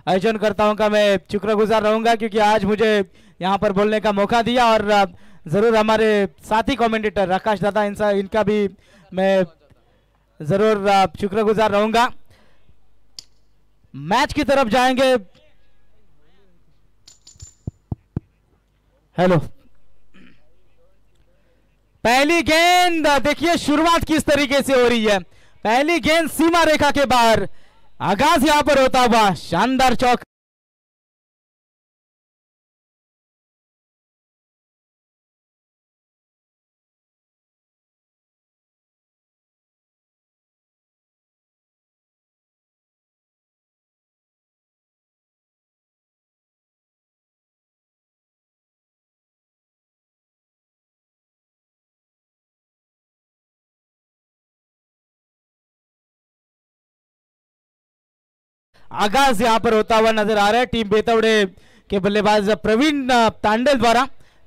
आयोजनकर्ताओं का मैं शुक्रगुजार रहूंगा, क्योंकि आज मुझे यहां पर बोलने का मौका दिया। और जरूर हमारे साथी कमेंटेटर आकाश दादा, इनका भी मैं जरूर शुक्रगुजार रहूंगा। मैच की तरफ जाएंगे। हेलो, पहली गेंद देखिए शुरुआत किस तरीके से हो रही है। पहली गेंद सीमा रेखा के बाहर, आगाज यहां पर होता हुआ शानदार चौक। आगाज यहां पर होता हुआ नजर आ रहा है टीम बेतवड़े के बल्लेबाज प्रवीण तांडेल द्वारा।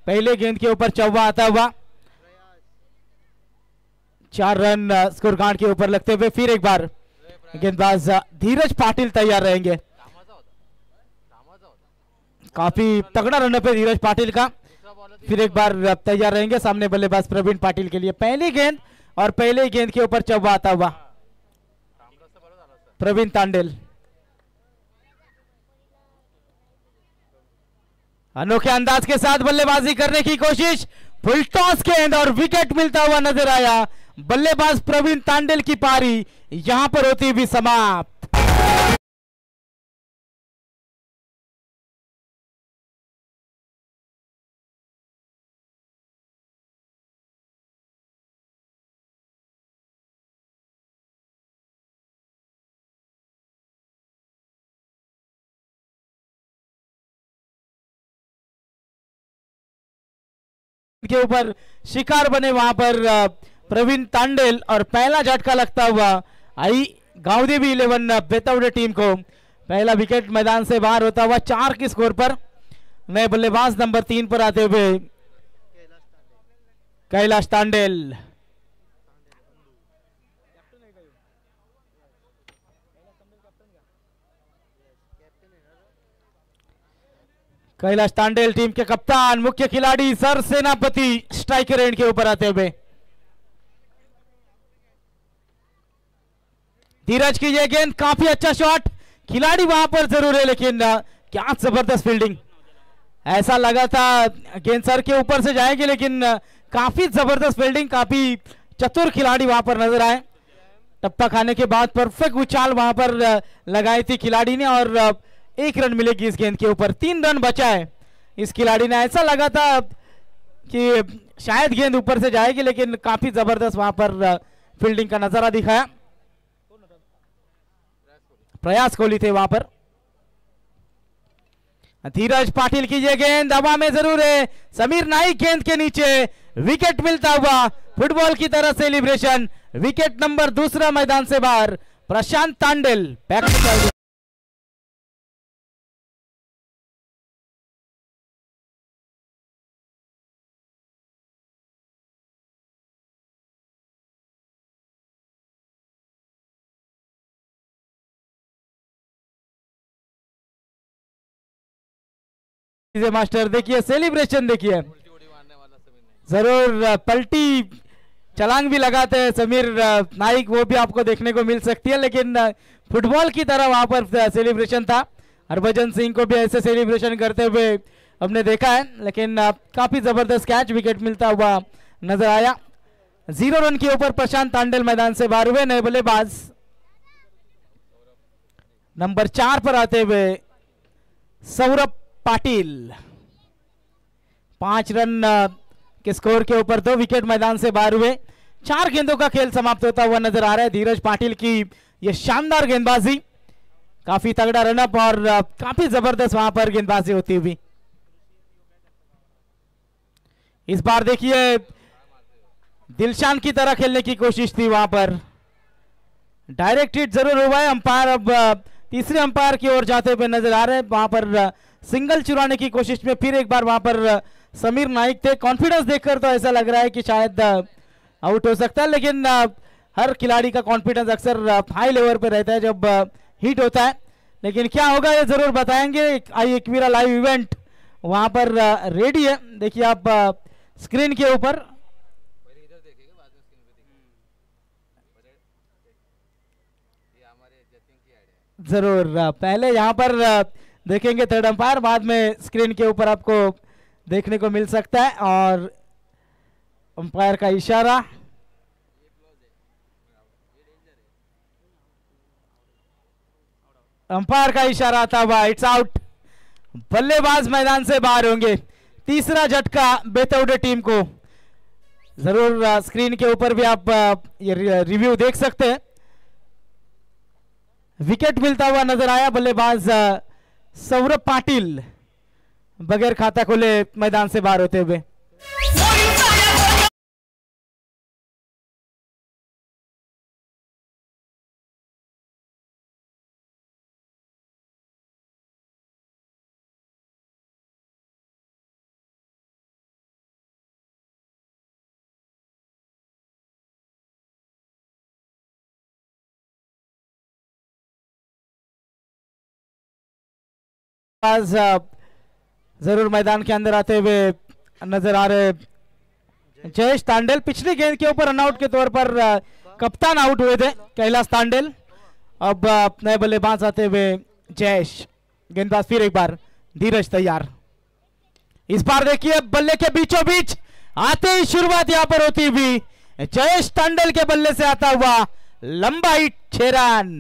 पहले गेंद के ऊपर चौवा आता हुआ, 4 रन स्कोर कार्ड के ऊपर लगते हुए फिर एक बार गेंदबाज धीरज पाटिल तैयार रहेंगे। काफी तगड़ा रन पे धीरज पाटिल का, फिर एक बार तैयार रहेंगे सामने बल्लेबाज प्रवीण पाटिल के लिए। पहली गेंद और पहले गेंद के ऊपर चौवा आता हुआ प्रवीण तांडेल। अनोखे अंदाज के साथ बल्लेबाजी करने की कोशिश, फुल टॉस गेंद और विकेट मिलता हुआ नजर आया। बल्लेबाज प्रवीण तांडेल की पारी यहां पर होती हुई समाप्त। के ऊपर शिकार बने वहां पर प्रवीण तांडेल, और पहला झटका लगता हुआ आई गांवदेवी 11 बेतवड़े टीम को। पहला विकेट मैदान से बाहर होता हुआ 4 के स्कोर पर। नए बल्लेबाज नंबर 3 पर आते हुए कैलाश तांडेल। कैलाश तांडेल टीम के कप्तान, मुख्य खिलाड़ी, सर सेनापति स्ट्राइकर एंड के ऊपर आते हुए। धीरज की यह गेंद, काफी अच्छा शॉट, खिलाड़ी वहां पर जरूर है, लेकिन क्या जबरदस्त फील्डिंग। ऐसा लगा था गेंद सर के ऊपर से जाएगी, लेकिन काफी जबरदस्त फील्डिंग, काफी चतुर खिलाड़ी वहां पर नजर आए। टप्पा खाने के बाद परफेक्ट उछाल वहां पर लगाई थी खिलाड़ी ने और 1 रन मिलेगी इस गेंद के ऊपर। 3 रन बचा है इस खिलाड़ी ने। ऐसा लगा था कि शायद गेंद ऊपर से जाएगी, लेकिन काफी जबरदस्त वहां पर फील्डिंग का नजारा दिखाया। प्रयास कोहली थे वहां पर। धीरज पाटिल की ये गेंद हवा में जरूर है, समीर नाइक गेंद के नीचे, विकेट मिलता हुआ फुटबॉल की तरह सेलिब्रेशन। विकेट नंबर 2 मैदान से बाहर। Prashant Tandel back to side. Master देखिए सेलिब्रेशन देखिए, जरूर पलटी छलांग भी लगाते हैं समीर नाइक, वो भी आपको देखने को मिल सकती है, लेकिन फुटबॉल की तरह वहां पर सेलिब्रेशन था। हरभजन सिंह को भी ऐसे सेलिब्रेशन करते हुए हमने देखा है, लेकिन काफी जबरदस्त कैच, विकेट मिलता हुआ नजर आया। 0 रन के ऊपर प्रशांत तांडेल मैदान से बाहर हुए। नए बल्लेबाज नंबर 4 पर आते हुए सौरभ पाटिल। 5 रन के स्कोर के ऊपर 2 विकेट मैदान से बाहर हुए। 4 गेंदों का खेल समाप्त होता हुआ नजर आ रहा है। धीरज पाटिल की यह शानदार गेंदबाजी, काफी तगड़ा रनअप और काफी जबरदस्त वहां पर गेंदबाजी होती हुई। इस बार देखिए दिलशान की तरह खेलने की कोशिश थी वहां पर, डायरेक्ट हिट जरूर हुआ है। अंपायर अब तीसरे अंपायर की ओर जाते हुए नजर आ रहे हैं। वहां पर सिंगल चुराने की कोशिश में फिर एक बार वहां पर समीर नाइक थे। कॉन्फिडेंस देखकर तो ऐसा लग रहा है कि शायद आउट हो सकता है, लेकिन हर खिलाड़ी का कॉन्फिडेंस अक्सर हाई लेवल पे रहता है जब हिट होता है। लेकिन क्या होगा ये जरूर बताएंगे। आई एकवीरा लाइव इवेंट वहां पर रेडी है, देखिए आप स्क्रीन के ऊपर। जरूर पहले यहाँ पर देखेंगे थर्ड अंपायर, बाद में स्क्रीन के ऊपर आपको देखने को मिल सकता है। और अंपायर का इशारा, अंपायर का इशारा आता हुआ इट्स आउट। बल्लेबाज मैदान से बाहर होंगे। तीसरा झटका बेतौडे टीम को। जरूर स्क्रीन के ऊपर भी आप ये रिव्यू देख सकते हैं। विकेट मिलता हुआ नजर आया। बल्लेबाज सौरभ पाटिल बगैर खाता खोले मैदान से बाहर होते हुए। आज जरूर मैदान के अंदर आते हुए नजर आ रहे जयेश तांडेल। पिछली गेंद के ऊपर रनआउट के तौर पर कप्तान आउट हुए थे कैलाश तांडेल। अब नए बल्लेबाज आते हुए जयेश। गेंदबाज फिर एक बार धीरज तैयार। इस बार देखिए बल्ले के बीचों बीच आते ही शुरुआत यहां पर होती हुई जयेश तांडेल के बल्ले से आता हुआ लंबा हिट 6 रन।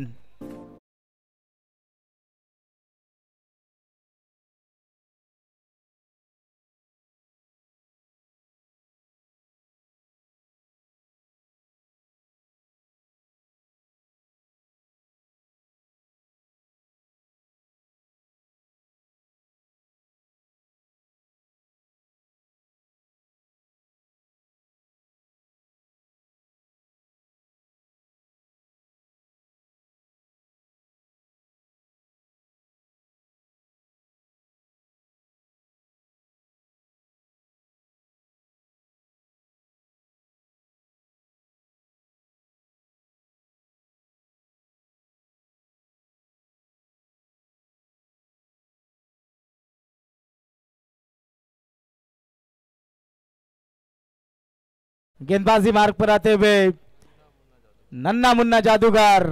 गेंदबाजी मार्ग पर आते हुए नन्ना मुन्ना जादूगर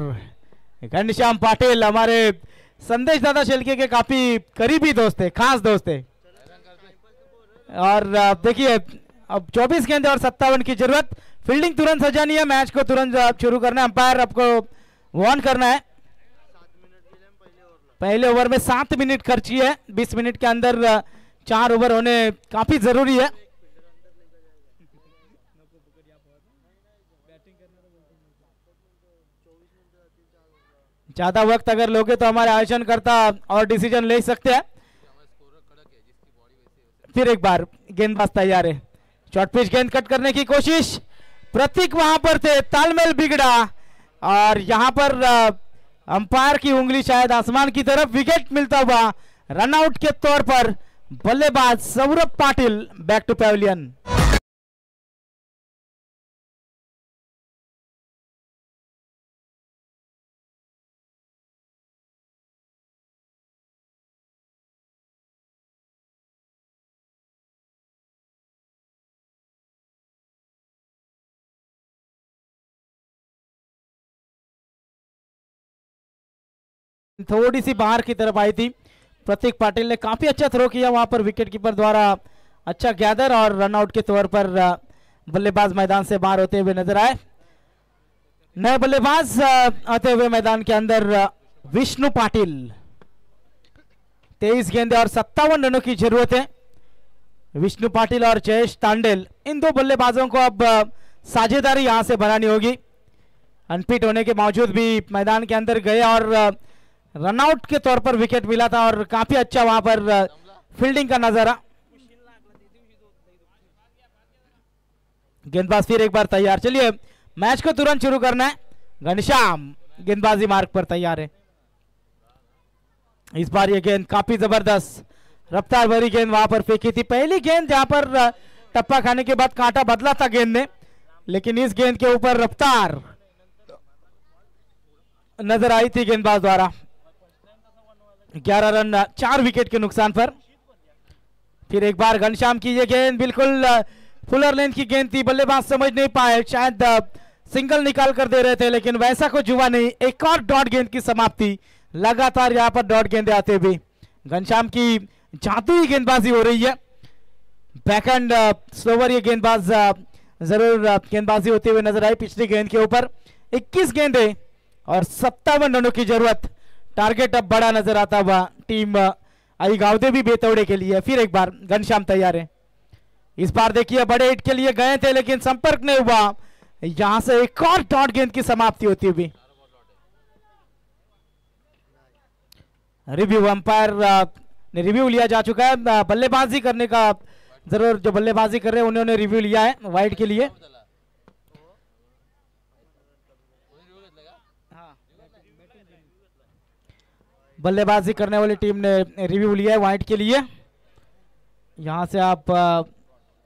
घनश्याम पाटिल, हमारे संदेश दादा शेलके के काफी करीबी दोस्त थे, खास दोस्त थे। और देखिए अब 24 गेंदे और 57 की जरूरत। फील्डिंग तुरंत सजानी है, मैच को तुरंत शुरू करना है, अंपायर आपको वार्न करना है। पहले ओवर में 7 मिनट खर्ची है, 20 मिनट के अंदर 4 ओवर होने काफी जरूरी है। ज्यादा वक्त अगर लोगे तो हमारे आयोजन करता और डिसीजन ले सकते हैं। फिर एक बार गेंदबाज तैयार है, शॉर्ट पिच गेंद कट करने की कोशिश, प्रतीक वहां पर थे, तालमेल बिगड़ा और यहां पर अंपायर की उंगली शायद आसमान की तरफ। विकेट मिलता हुआ रनआउट के तौर पर बल्लेबाज Saurabh Patil back to pavilion. थोड़ी सी बाहर की तरफ आई थी, प्रतीक पाटिल ने काफी अच्छा थ्रो किया वहां पर, विकेट कीपर द्वारा अच्छा गैदर और रनआउट के तौर पर बल्लेबाज मैदान से बाहर होते हुए नजर आए। नए बल्लेबाज आते हुए मैदान के अंदर विष्णु पाटिल। 23 गेंदे और 57 रनों की जरूरत है। विष्णु पाटिल और जयेश तांडेल, इन दो बल्लेबाजों को अब साझेदारी यहां से बनानी होगी। अनफिट होने के बावजूद भी मैदान के अंदर गए और रनआउट के तौर पर विकेट मिला था और काफी अच्छा वहां पर फील्डिंग का नजारा। गेंदबाज फिर एक बार तैयार, चलिए मैच को तुरंत शुरू करना है। घनश्याम गेंदबाजी मार्ग पर तैयार है। इस बार ये गेंद काफी जबरदस्त रफ्तार भरी गेंद वहां पर फेंकी थी। पहली गेंद जहां पर टप्पा खाने के बाद कांटा बदला था गेंद ने, लेकिन इस गेंद के ऊपर रफ्तार नजर आई थी गेंदबाज द्वारा। 11 रन 4 विकेट के नुकसान पर। फिर एक बार घनश्याम की ये गेंद बिल्कुल फुलर लेंथ की गेंद थी, बल्लेबाज समझ नहीं पाए, शायद सिंगल निकाल कर दे रहे थे, लेकिन वैसा कुछ हुआ नहीं। एक और डॉट गेंद की समाप्ति, लगातार यहां पर डॉट गेंदे आते हुए घनश्याम की जादुई गेंदबाजी हो रही है। बैकहैंड स्लोवर ये गेंदबाज जरूर गेंदबाजी होते हुए नजर आई। पिछली गेंद के ऊपर 21 गेंदे और 57 रनों की जरूरत। टारगेट अब बड़ा नजर आता हुआ टीम आई गावदे भी बेतौड़े के लिए। फिर एक बार घनश्याम तैयार है। इस बार देखिए बड़े हिट के लिए गए थे लेकिन संपर्क नहीं हुआ। यहां से एक और डॉट गेंद की समाप्ति होती हुई। रिव्यू अंपायर ने रिव्यू लिया जा चुका है। बल्लेबाजी करने का जरूर जो बल्लेबाजी कर रहे हैं उन्होंने रिव्यू लिया है वाइड के लिए। बल्लेबाजी करने वाली टीम ने रिव्यू लिया है वाइड के लिए। यहां से आप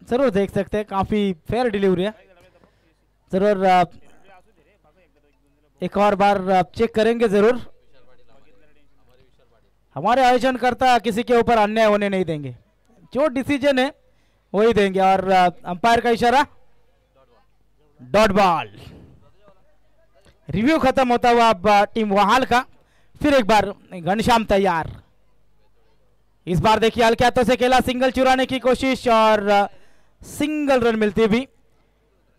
जरूर देख सकते हैं, काफी फेयर डिलीवरी है। जरूर एक और बार चेक करेंगे जरूर। हमारे आयोजन करता किसी के ऊपर अन्याय होने नहीं देंगे, जो डिसीजन है वही देंगे। और अंपायर का इशारा डॉट बॉल। रिव्यू खत्म होता हुआ अब टीम वहाल का। फिर एक बार घनश्याम तैयार। इस बार देखिए हल्के हाथों से खेला, सिंगल चुराने की कोशिश और सिंगल रन मिलती भी।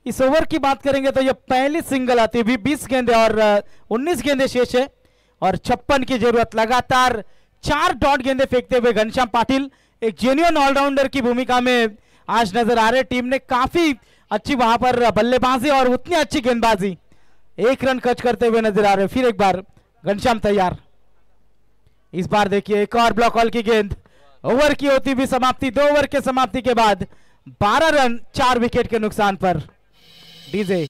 इस ओवर की बात करेंगे तो ये पहली सिंगल आती भी। 20 गेंदे और 19 गेंदे शेष है और 56 की जरूरत। लगातार 4 डॉट गेंदे फेंकते हुए घनश्याम पाटिल एक जेन्युइन ऑलराउंडर की भूमिका में आज नजर आ रहे। टीम ने काफी अच्छी वहां पर बल्लेबाजी और उतनी अच्छी गेंदबाजी, 1 रन कच करते हुए नजर आ रहे। फिर एक बार घनश्याम तैयार। इस बार देखिए एक और ब्लॉक हॉल की गेंद, ओवर की होती हुई समाप्ति। 2 ओवर के समाप्ति के बाद 12 रन 4 विकेट के नुकसान पर। DJ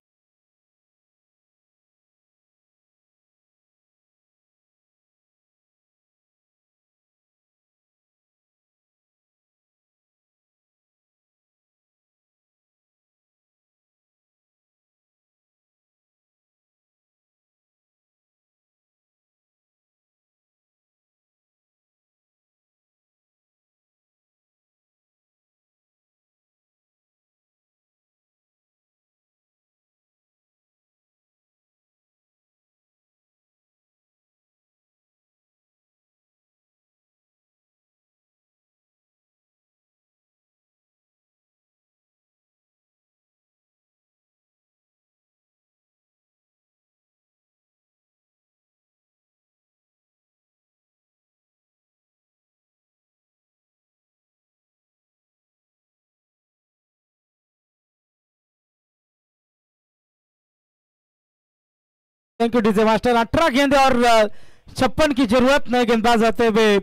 thank you DJ master. 18 गेंदे और 56 की जरूरत, नए गेंदबाज आते हुए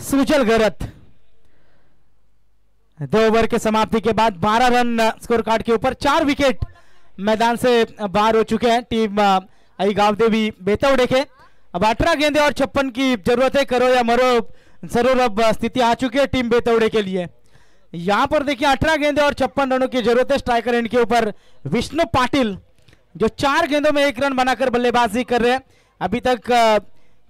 सुजल गरत। 2 ओवर के समाप्ति के बाद 12 रन स्कोर कार्ड के ऊपर, 4 विकेट मैदान से बाहर हो चुके हैं टीम आई गावदेवी बेतौड़े के। अब 18 गेंदे और 56 की जरूरत है, करो या मरो जरूर अब स्थिति आ चुकी है टीम बेतौड़े के लिए। यहां पर देखिए 18 गेंदे और 56 रनों की जरूरत है। स्ट्राइकर एंड के ऊपर विष्णु पाटिल जो 4 गेंदों में 1 रन बनाकर बल्लेबाजी कर रहे हैं। अभी तक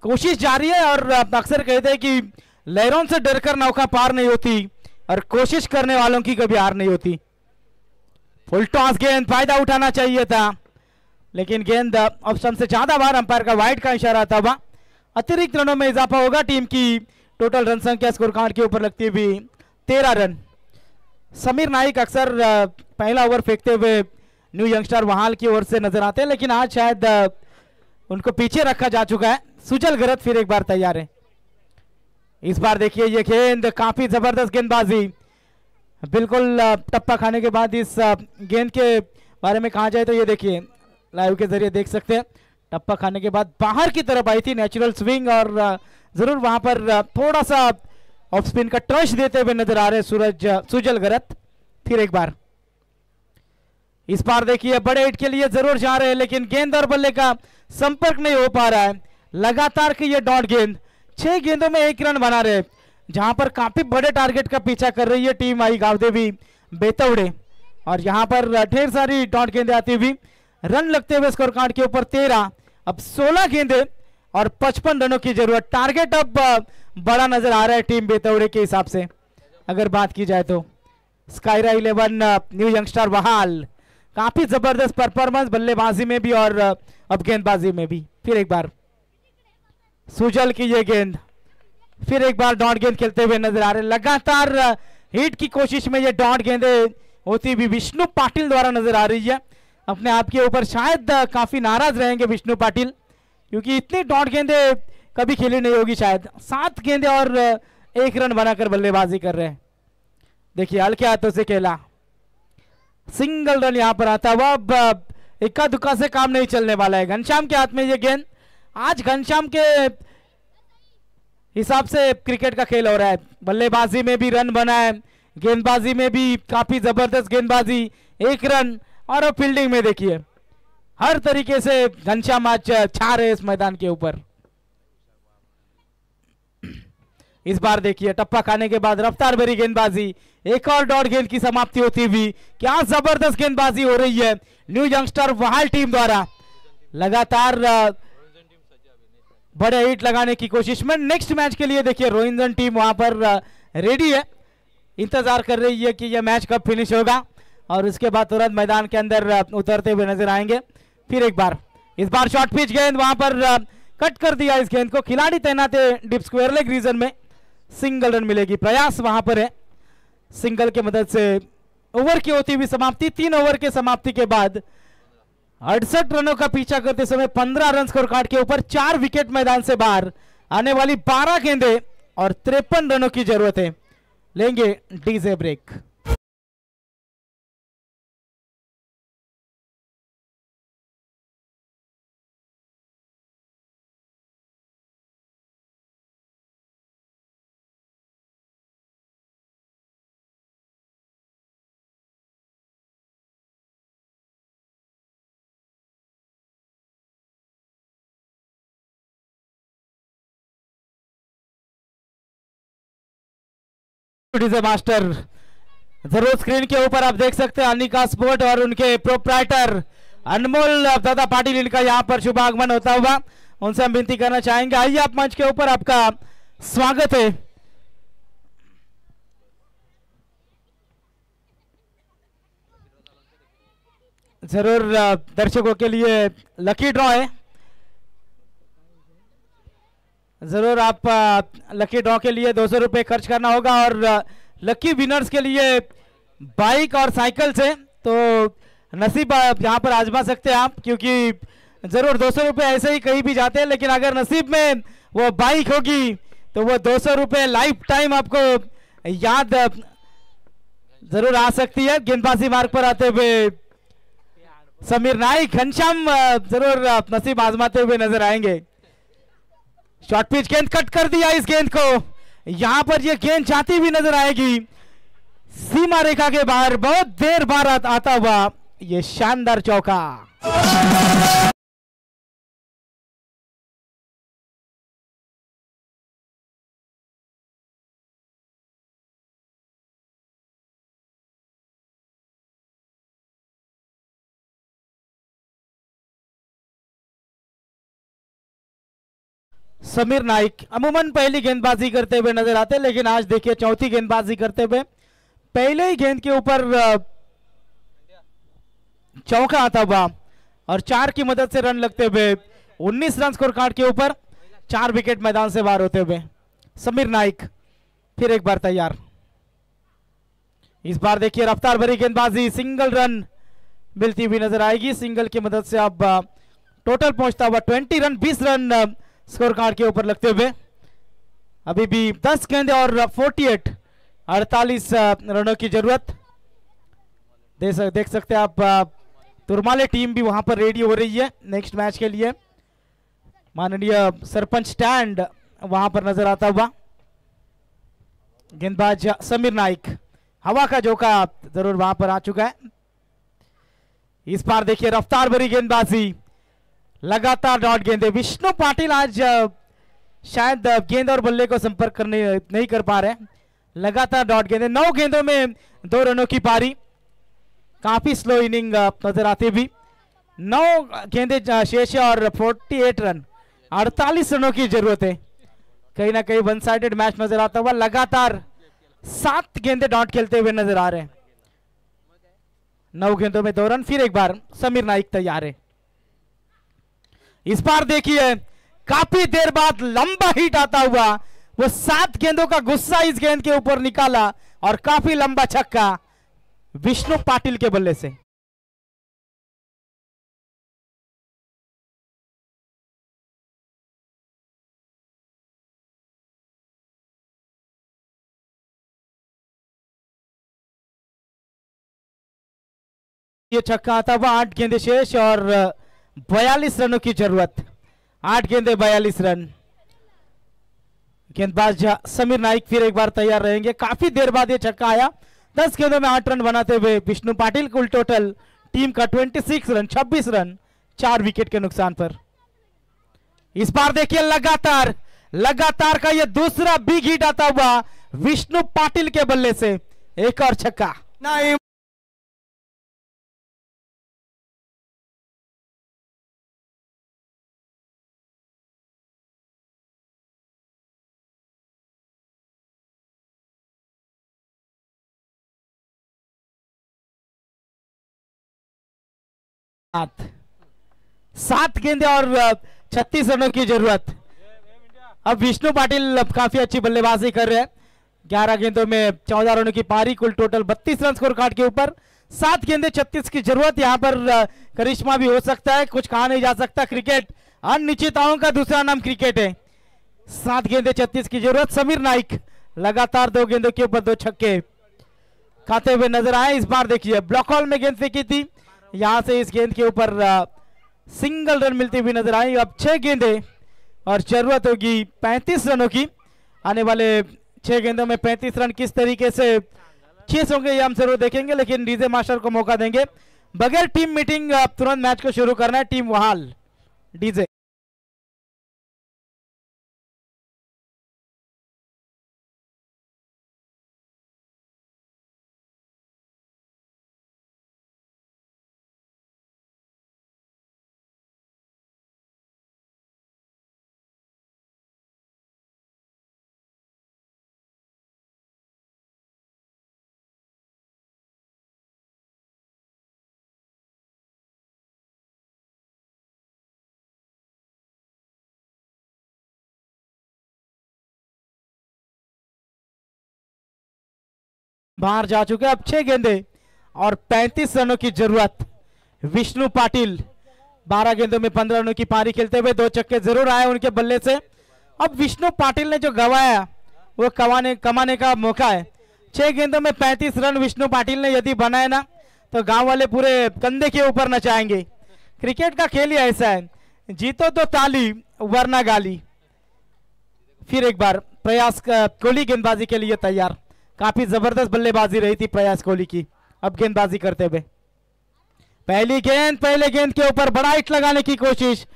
कोशिश जारी है और अक्सर कहते हैं कि लहरों से डरकर नौका पार नहीं होती और कोशिश करने वालों की कभी हार नहीं होती। फुल टॉस गेंद, फायदा उठाना चाहिए था लेकिन गेंद ऑप्शन से ज्यादा बार अंपायर का वाइड का इशारा था। वह अतिरिक्त रनों में इजाफा होगा। टीम की टोटल रन संख्या स्कोर कार्ड के ऊपर लगती हुई 13 रन। समीर नाइक अक्सर पहला ओवर फेंकते हुए न्यू यंगस्टर वहाल की ओर से नजर आते हैं लेकिन आज शायद उनको पीछे रखा जा चुका है। सुजल गरत फिर एक बार तैयार है। इस बार देखिए ये गेंद, काफी जबरदस्त गेंदबाजी, बिल्कुल टप्पा खाने के बाद इस गेंद के बारे में कहा जाए तो ये देखिए लाइव के जरिए देख सकते हैं, टप्पा खाने के बाद बाहर की तरफ आई थी, नेचुरल स्विंग और जरूर वहां पर थोड़ा सा ऑफ स्पिन का टच देते हुए नजर आ रहे सुजल गरत। फिर एक बार इस बार देखिए बड़े हिट के लिए जरूर जा रहे हैं लेकिन गेंद और बल्ले का संपर्क नहीं हो पा रहा है। लगातार की ये डॉट गेंद, 6 गेंदों में 1 रन बना रहे, जहां पर काफी बड़े टारगेट का पीछा कर रही है टीम आई गावदेवी बेतौड़े और यहां पर ढेर सारी डॉट गेंदें आती हुई, रन लगते हुए स्कोर कार्ड के ऊपर 13। अब 16 गेंदें और 55 रनों की जरूरत। टारगेट अब बड़ा नजर आ रहा है टीम बेतौड़े के हिसाब से अगर बात की जाए तो। स्कायरा 11 न्यू यंगस्टर बहाल, काफी जबरदस्त परफॉर्मेंस बल्लेबाजी में भी और अब गेंदबाजी में भी। फिर एक बार सुजल की ये गेंद, फिर एक बार डॉट गेंद खेलते हुए नजर आ रहे। लगातार हिट की कोशिश में ये डॉट गेंदें होती हुई विष्णु पाटिल द्वारा नजर आ रही है। अपने आप के ऊपर शायद काफी नाराज रहेंगे विष्णु पाटिल क्योंकि इतनी डॉट गेंदें कभी खेली नहीं होगी शायद। 7 गेंदें और 1 रन बनाकर बल्लेबाजी कर रहे हैं। देखिए हल्के हाथों से खेला, सिंगल रन यहां पर आता हुआ। अब इक्का दुक्का से काम नहीं चलने वाला है। घनश्याम के हाथ में ये गेंद, आज घनश्याम के हिसाब से क्रिकेट का खेल हो रहा है। बल्लेबाजी में भी रन बना है, गेंदबाजी में भी काफी जबरदस्त गेंदबाजी, 1 रन, और अब फील्डिंग में देखिए हर तरीके से घनश्याम आज छा रहे इस मैदान के ऊपर। इस बार देखिए टप्पा खाने के बाद रफ्तार भरी गेंदबाजी, एक और डॉट गेंद की समाप्ति होती हुई। क्या जबरदस्त गेंदबाजी हो रही है न्यू यंगस्टर वहाल टीम द्वारा। लगातार बड़े हिट लगाने की कोशिश में। नेक्स्ट मैच के लिए देखिए रोहिंजन टीम वहां पर रेडी है, इंतजार कर रही है कि यह मैच कब फिनिश होगा और उसके बाद तुरंत मैदान के अंदर उतरते हुए नजर आएंगे। फिर एक बार, इस बार शॉर्ट पिच गेंद, वहां पर कट कर दिया इस गेंद को। खिलाड़ी तैनात है डीप स्क्वायर लेग रीजन में, सिंगल रन मिलेगी। प्रयास वहां पर है, सिंगल के मदद से ओवर की होती हुई समाप्ति। 3 ओवर के समाप्ति के बाद 68 रनों का पीछा करते समय 15 रन स्कोर कार्ड के ऊपर, 4 विकेट मैदान से बाहर। आने वाली 12 गेंदें और 53 रनों की जरूरत है। लेंगे डीजे ब्रेक। डीजे मास्टर जरूर स्क्रीन के ऊपर आप देख सकते हैं अनिका स्पोर्ट और उनके प्रोप्राइटर अनमोल दादा पाटिल, इनका यहाँ पर शुभ आगमन होता हुआ। उनसे हम विनती करना चाहेंगे, आइए आप मंच के ऊपर, आपका स्वागत है। जरूर दर्शकों के लिए लकी ड्रॉ है, जरूर आप लकी ड्रॉ के लिए 200 रुपए खर्च करना होगा और लकी विनर्स के लिए बाइक और साइकिल से तो नसीब यहाँ पर आजमा सकते हैं आप, क्योंकि जरूर 200 रुपए ऐसे ही कहीं भी जाते हैं, लेकिन अगर नसीब में वो बाइक होगी तो वो 200 रुपए लाइफ टाइम आपको याद जरूर आ सकती है। गेंदबाजी मार्ग पर आते हुए समीर नाइक, घनश्याम जरूर नसीब आजमाते हुए नजर आएंगे। शॉर्ट पिच गेंद कट कर दिया इस गेंद को, यहां पर ये गेंद जाती हुई नजर आएगी सीमा रेखा के बाहर, बहुत देर बाद आता हुआ ये शानदार चौका। समीर नाइक अमूमन पहली गेंदबाजी करते हुए नजर आते हैं, लेकिन आज देखिए चौथी गेंदबाजी करते हुए पहले ही गेंद के ऊपर चौका आता हुआ और 4 की मदद से रन लगते हुए 19 रन स्कोर कार्ड के ऊपर 4 विकेट मैदान से बाहर होते हुए समीर नाइक फिर एक बार तैयार। इस बार देखिए रफ्तार भरी गेंदबाजी, सिंगल रन मिलती हुई नजर आएगी। सिंगल की मदद से अब टोटल पहुंचता हुआ 20 रन, 20 रन स्कोर कार्ड के ऊपर लगते हुए। अभी भी 10 गेंदे और 48 रनों की जरूरत। देख सकते हैं आप तुरमाले टीम भी वहां पर रेडी हो रही है नेक्स्ट मैच के लिए। माननीय सरपंच स्टैंड वहां पर नजर आता हुआ। गेंदबाज समीर नाइक, हवा का झोंका जरूर वहां पर आ चुका है। इस बार देखिए रफ्तार भरी गेंदबाजी, लगातार डॉट गेंदे। विष्णु पाटिल आज शायद गेंद और बल्ले को संपर्क करने नहीं कर पा रहे, लगातार डॉट गेंदे। 9 गेंदों में 2 रनों की पारी, काफी स्लो इनिंग नजर आती भी। 9 गेंदे शेष है और 48 रन, 48 रनों की जरूरत है। कहीं ना कहीं वन साइडेड मैच नजर आता हुआ। लगातार 7 गेंदे डॉट खेलते हुए नजर आ रहे हैं। 9 गेंदों में 2 रन। फिर एक बार समीर नाइक तैयार है। इस बार देखिए काफी देर बाद लंबा हिट आता हुआ, वो 7 गेंदों का गुस्सा इस गेंद के ऊपर निकाला और काफी लंबा छक्का विष्णु पाटिल के बल्ले से। ये छक्का आता हुआ। 8 गेंदे शेष और 42 रनों की जरूरत। 8 गेंदे 42 रन। गेंदबाज समीर नाइक फिर एक बार तैयार रहेंगे। काफी देर बाद ये छक्का आया। 10 गेंदों में 8 रन बनाते हुए विष्णु पाटिल। कुल टोटल टीम का 26 रन, 26 रन 4 विकेट के नुकसान पर। इस बार देखिए लगातार का ये दूसरा बिग हिट आता हुआ विष्णु पाटिल के बल्ले से। एक और छक्का। सात गेंदे और 36 रनों की जरूरत। अब विष्णु पाटिल काफी अच्छी बल्लेबाजी कर रहे हैं। 11 गेंदों में 14 रनों की पारी, कुल टोटल 32 रन स्कोर कार्ड के ऊपर। 7 गेंदे 36 की जरूरत। यहां पर करिश्मा भी हो सकता है, कुछ कहा नहीं जा सकता। क्रिकेट अनिश्चितताओं का दूसरा नाम क्रिकेट है। 7 गेंदे 36 की जरूरत। समीर नाइक लगातार 2 गेंदों के ऊपर 2 छक्के खाते हुए नजर आए। इस बार देखिए ब्लॉक हॉल में गेंद फेंकी थी, यहां से इस गेंद के ऊपर सिंगल रन मिलती हुई नजर आई। अब 6 गेंदे और जरूरत होगी 35 रनों की। आने वाले 6 गेंदों में 35 रन किस तरीके से चेस होंगे ये हम जरूर देखेंगे, लेकिन डीजे मास्टर को मौका देंगे। बगैर टीम मीटिंग तुरंत मैच को शुरू करना है। टीम वहाल डीजे। बाहर जा चुके। अब 6 गेंदे और 35 रनों की जरूरत। विष्णु पाटिल 12 गेंदों में 15 रनों की पारी खेलते हुए 2 छक्के जरूर आए उनके बल्ले से। अब विष्णु पाटिल ने जो गवाया वो कमाने का मौका है। 6 गेंदों में 35 रन विष्णु पाटिल ने यदि बनाए ना, तो गांव वाले पूरे कंधे के ऊपर नचाएंगे। क्रिकेट का खेल ही ऐसा है, जीतो तो ताली वरना गाली। फिर एक बार प्रयास कोहली गेंदबाजी के लिए तैयार। काफी जबरदस्त बल्लेबाजी रही थी प्रयास कोहली की। अब गेंदबाजी करते हुए पहली गेंद, पहले गेंद के ऊपर बड़ा हिट लगाने की कोशिश।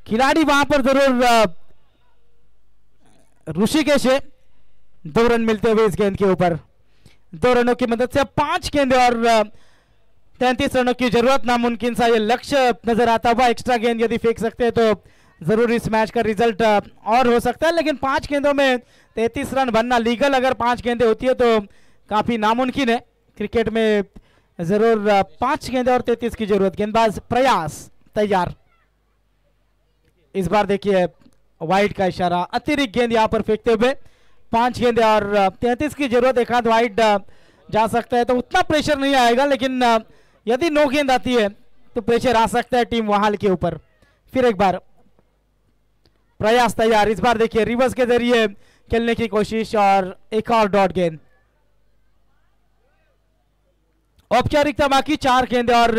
खिलाड़ी वहां पर जरूर ऋषिकेश है। 2 रन मिलते हुए इस गेंद के ऊपर। 2 रनों की मदद से 5 गेंदे और 33 रनों की जरूरत नामुमकिन सा ये लक्ष्य नजर आता हुआ। एक्स्ट्रा गेंद यदि फेंक सकते हैं तो जरूर इस मैच का रिजल्ट और हो सकता है, लेकिन 5 गेंदों में 33 रन बनना लीगल अगर 5 गेंदें होती है तो काफी नामुमकिन है। क्रिकेट में जरूर 5 गेंदे और 33 की जरूरत। गेंदबाज प्रयास तैयार। इस बार देखिए वाइड का इशारा, अतिरिक्त गेंद यहां पर फेंकते हुए 5 गेंदे और 33 की जरूरत। एक आध वाइड जा सकता है तो उतना प्रेशर नहीं आएगा, लेकिन यदि 9 गेंद आती है तो प्रेशर आ सकता है टीम वहाल के ऊपर। फिर एक बार प्रयास तैयार। इस बार देखिए रिवर्स के जरिए खेलने की कोशिश और एक और डॉट गेंद। औपचारिकता बाकी, 4 गेंदे और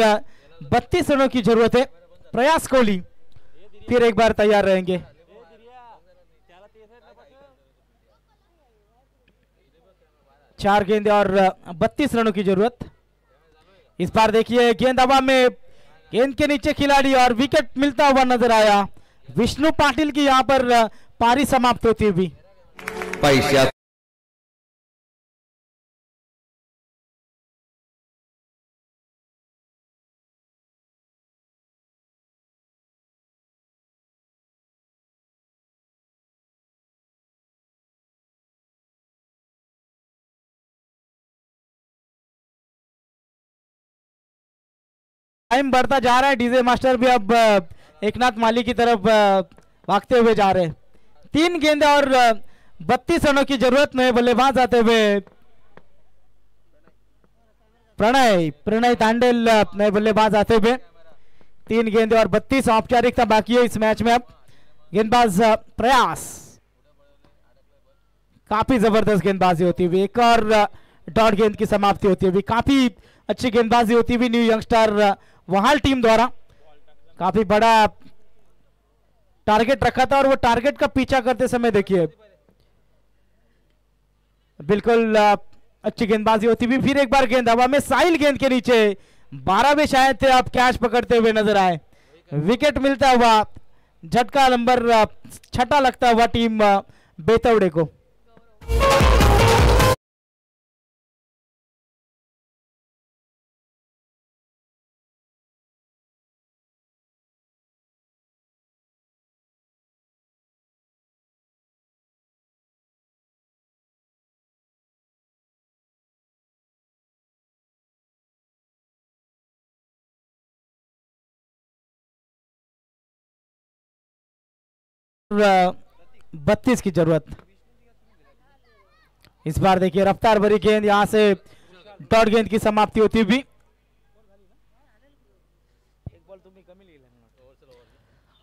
32 रनों की जरूरत है। प्रयास कोहली फिर एक बार तैयार रहेंगे। चार गेंदे और 32 रनों की जरूरत। इस बार देखिए गेंद हवा में, गेंद के नीचे खिलाड़ी और विकेट मिलता हुआ नजर आया। विष्णु पाटिल की यहां पर पारी समाप्त होती हुई। पैसा टाइम बढ़ता जा रहा है। डीजे मास्टर भी अब एकनाथ माली की तरफ भागते हुए जा रहे हैं। 3 गेंदे और 32 रनों की जरूरत में बल्लेबाज आते हुए प्रणय तांडेल नए बल्लेबाज आते हुए। 3 गेंदे और 32 औपचारिकता बाकी है इस मैच में। अब गेंदबाज प्रयास, काफी जबरदस्त गेंदबाजी होती हुई। एक और डॉट गेंद की समाप्ति होती हुई। काफी अच्छी गेंदबाजी होती हुई न्यू यंगस्टर वहाल टीम द्वारा। काफी बड़ा टारगेट रखा था और वो टारगेट का पीछा करते समय देखिए बिल्कुल अच्छी गेंदबाजी होती हुई। फिर एक बार गेंद हवा में, साहिल गेंद के नीचे 12वें शायद थे, आप कैच पकड़ते हुए नजर आए। विकेट मिलता हुआ, झटका नंबर 6 लगता हुआ टीम बेतवड़े को। और 32 की जरूरत। इस बार देखिए रफ्तार भरी गेंद, यहां से डॉट गेंद की समाप्ति होती हुई।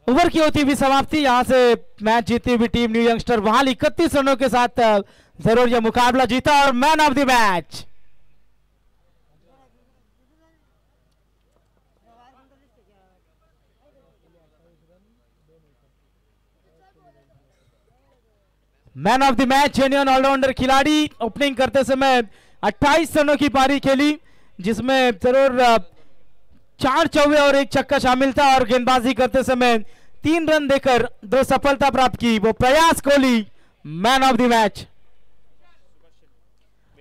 ओवर की होती हुई समाप्ति। यहां से मैच जीती हुई टीम न्यू यंगस्टर वहाल 31 रनों के साथ जरूर यह मुकाबला जीता और man of the match genuine all rounder खिलाड़ी। ओपनिंग करते समय 28 रनों की पारी खेली, जिसमें जरूर 4 चौके और 1 छक्का शामिल था और गेंदबाजी करते समय 3 रन देकर 2 सफलता प्राप्त की। वो प्रयास Kohli man of the match.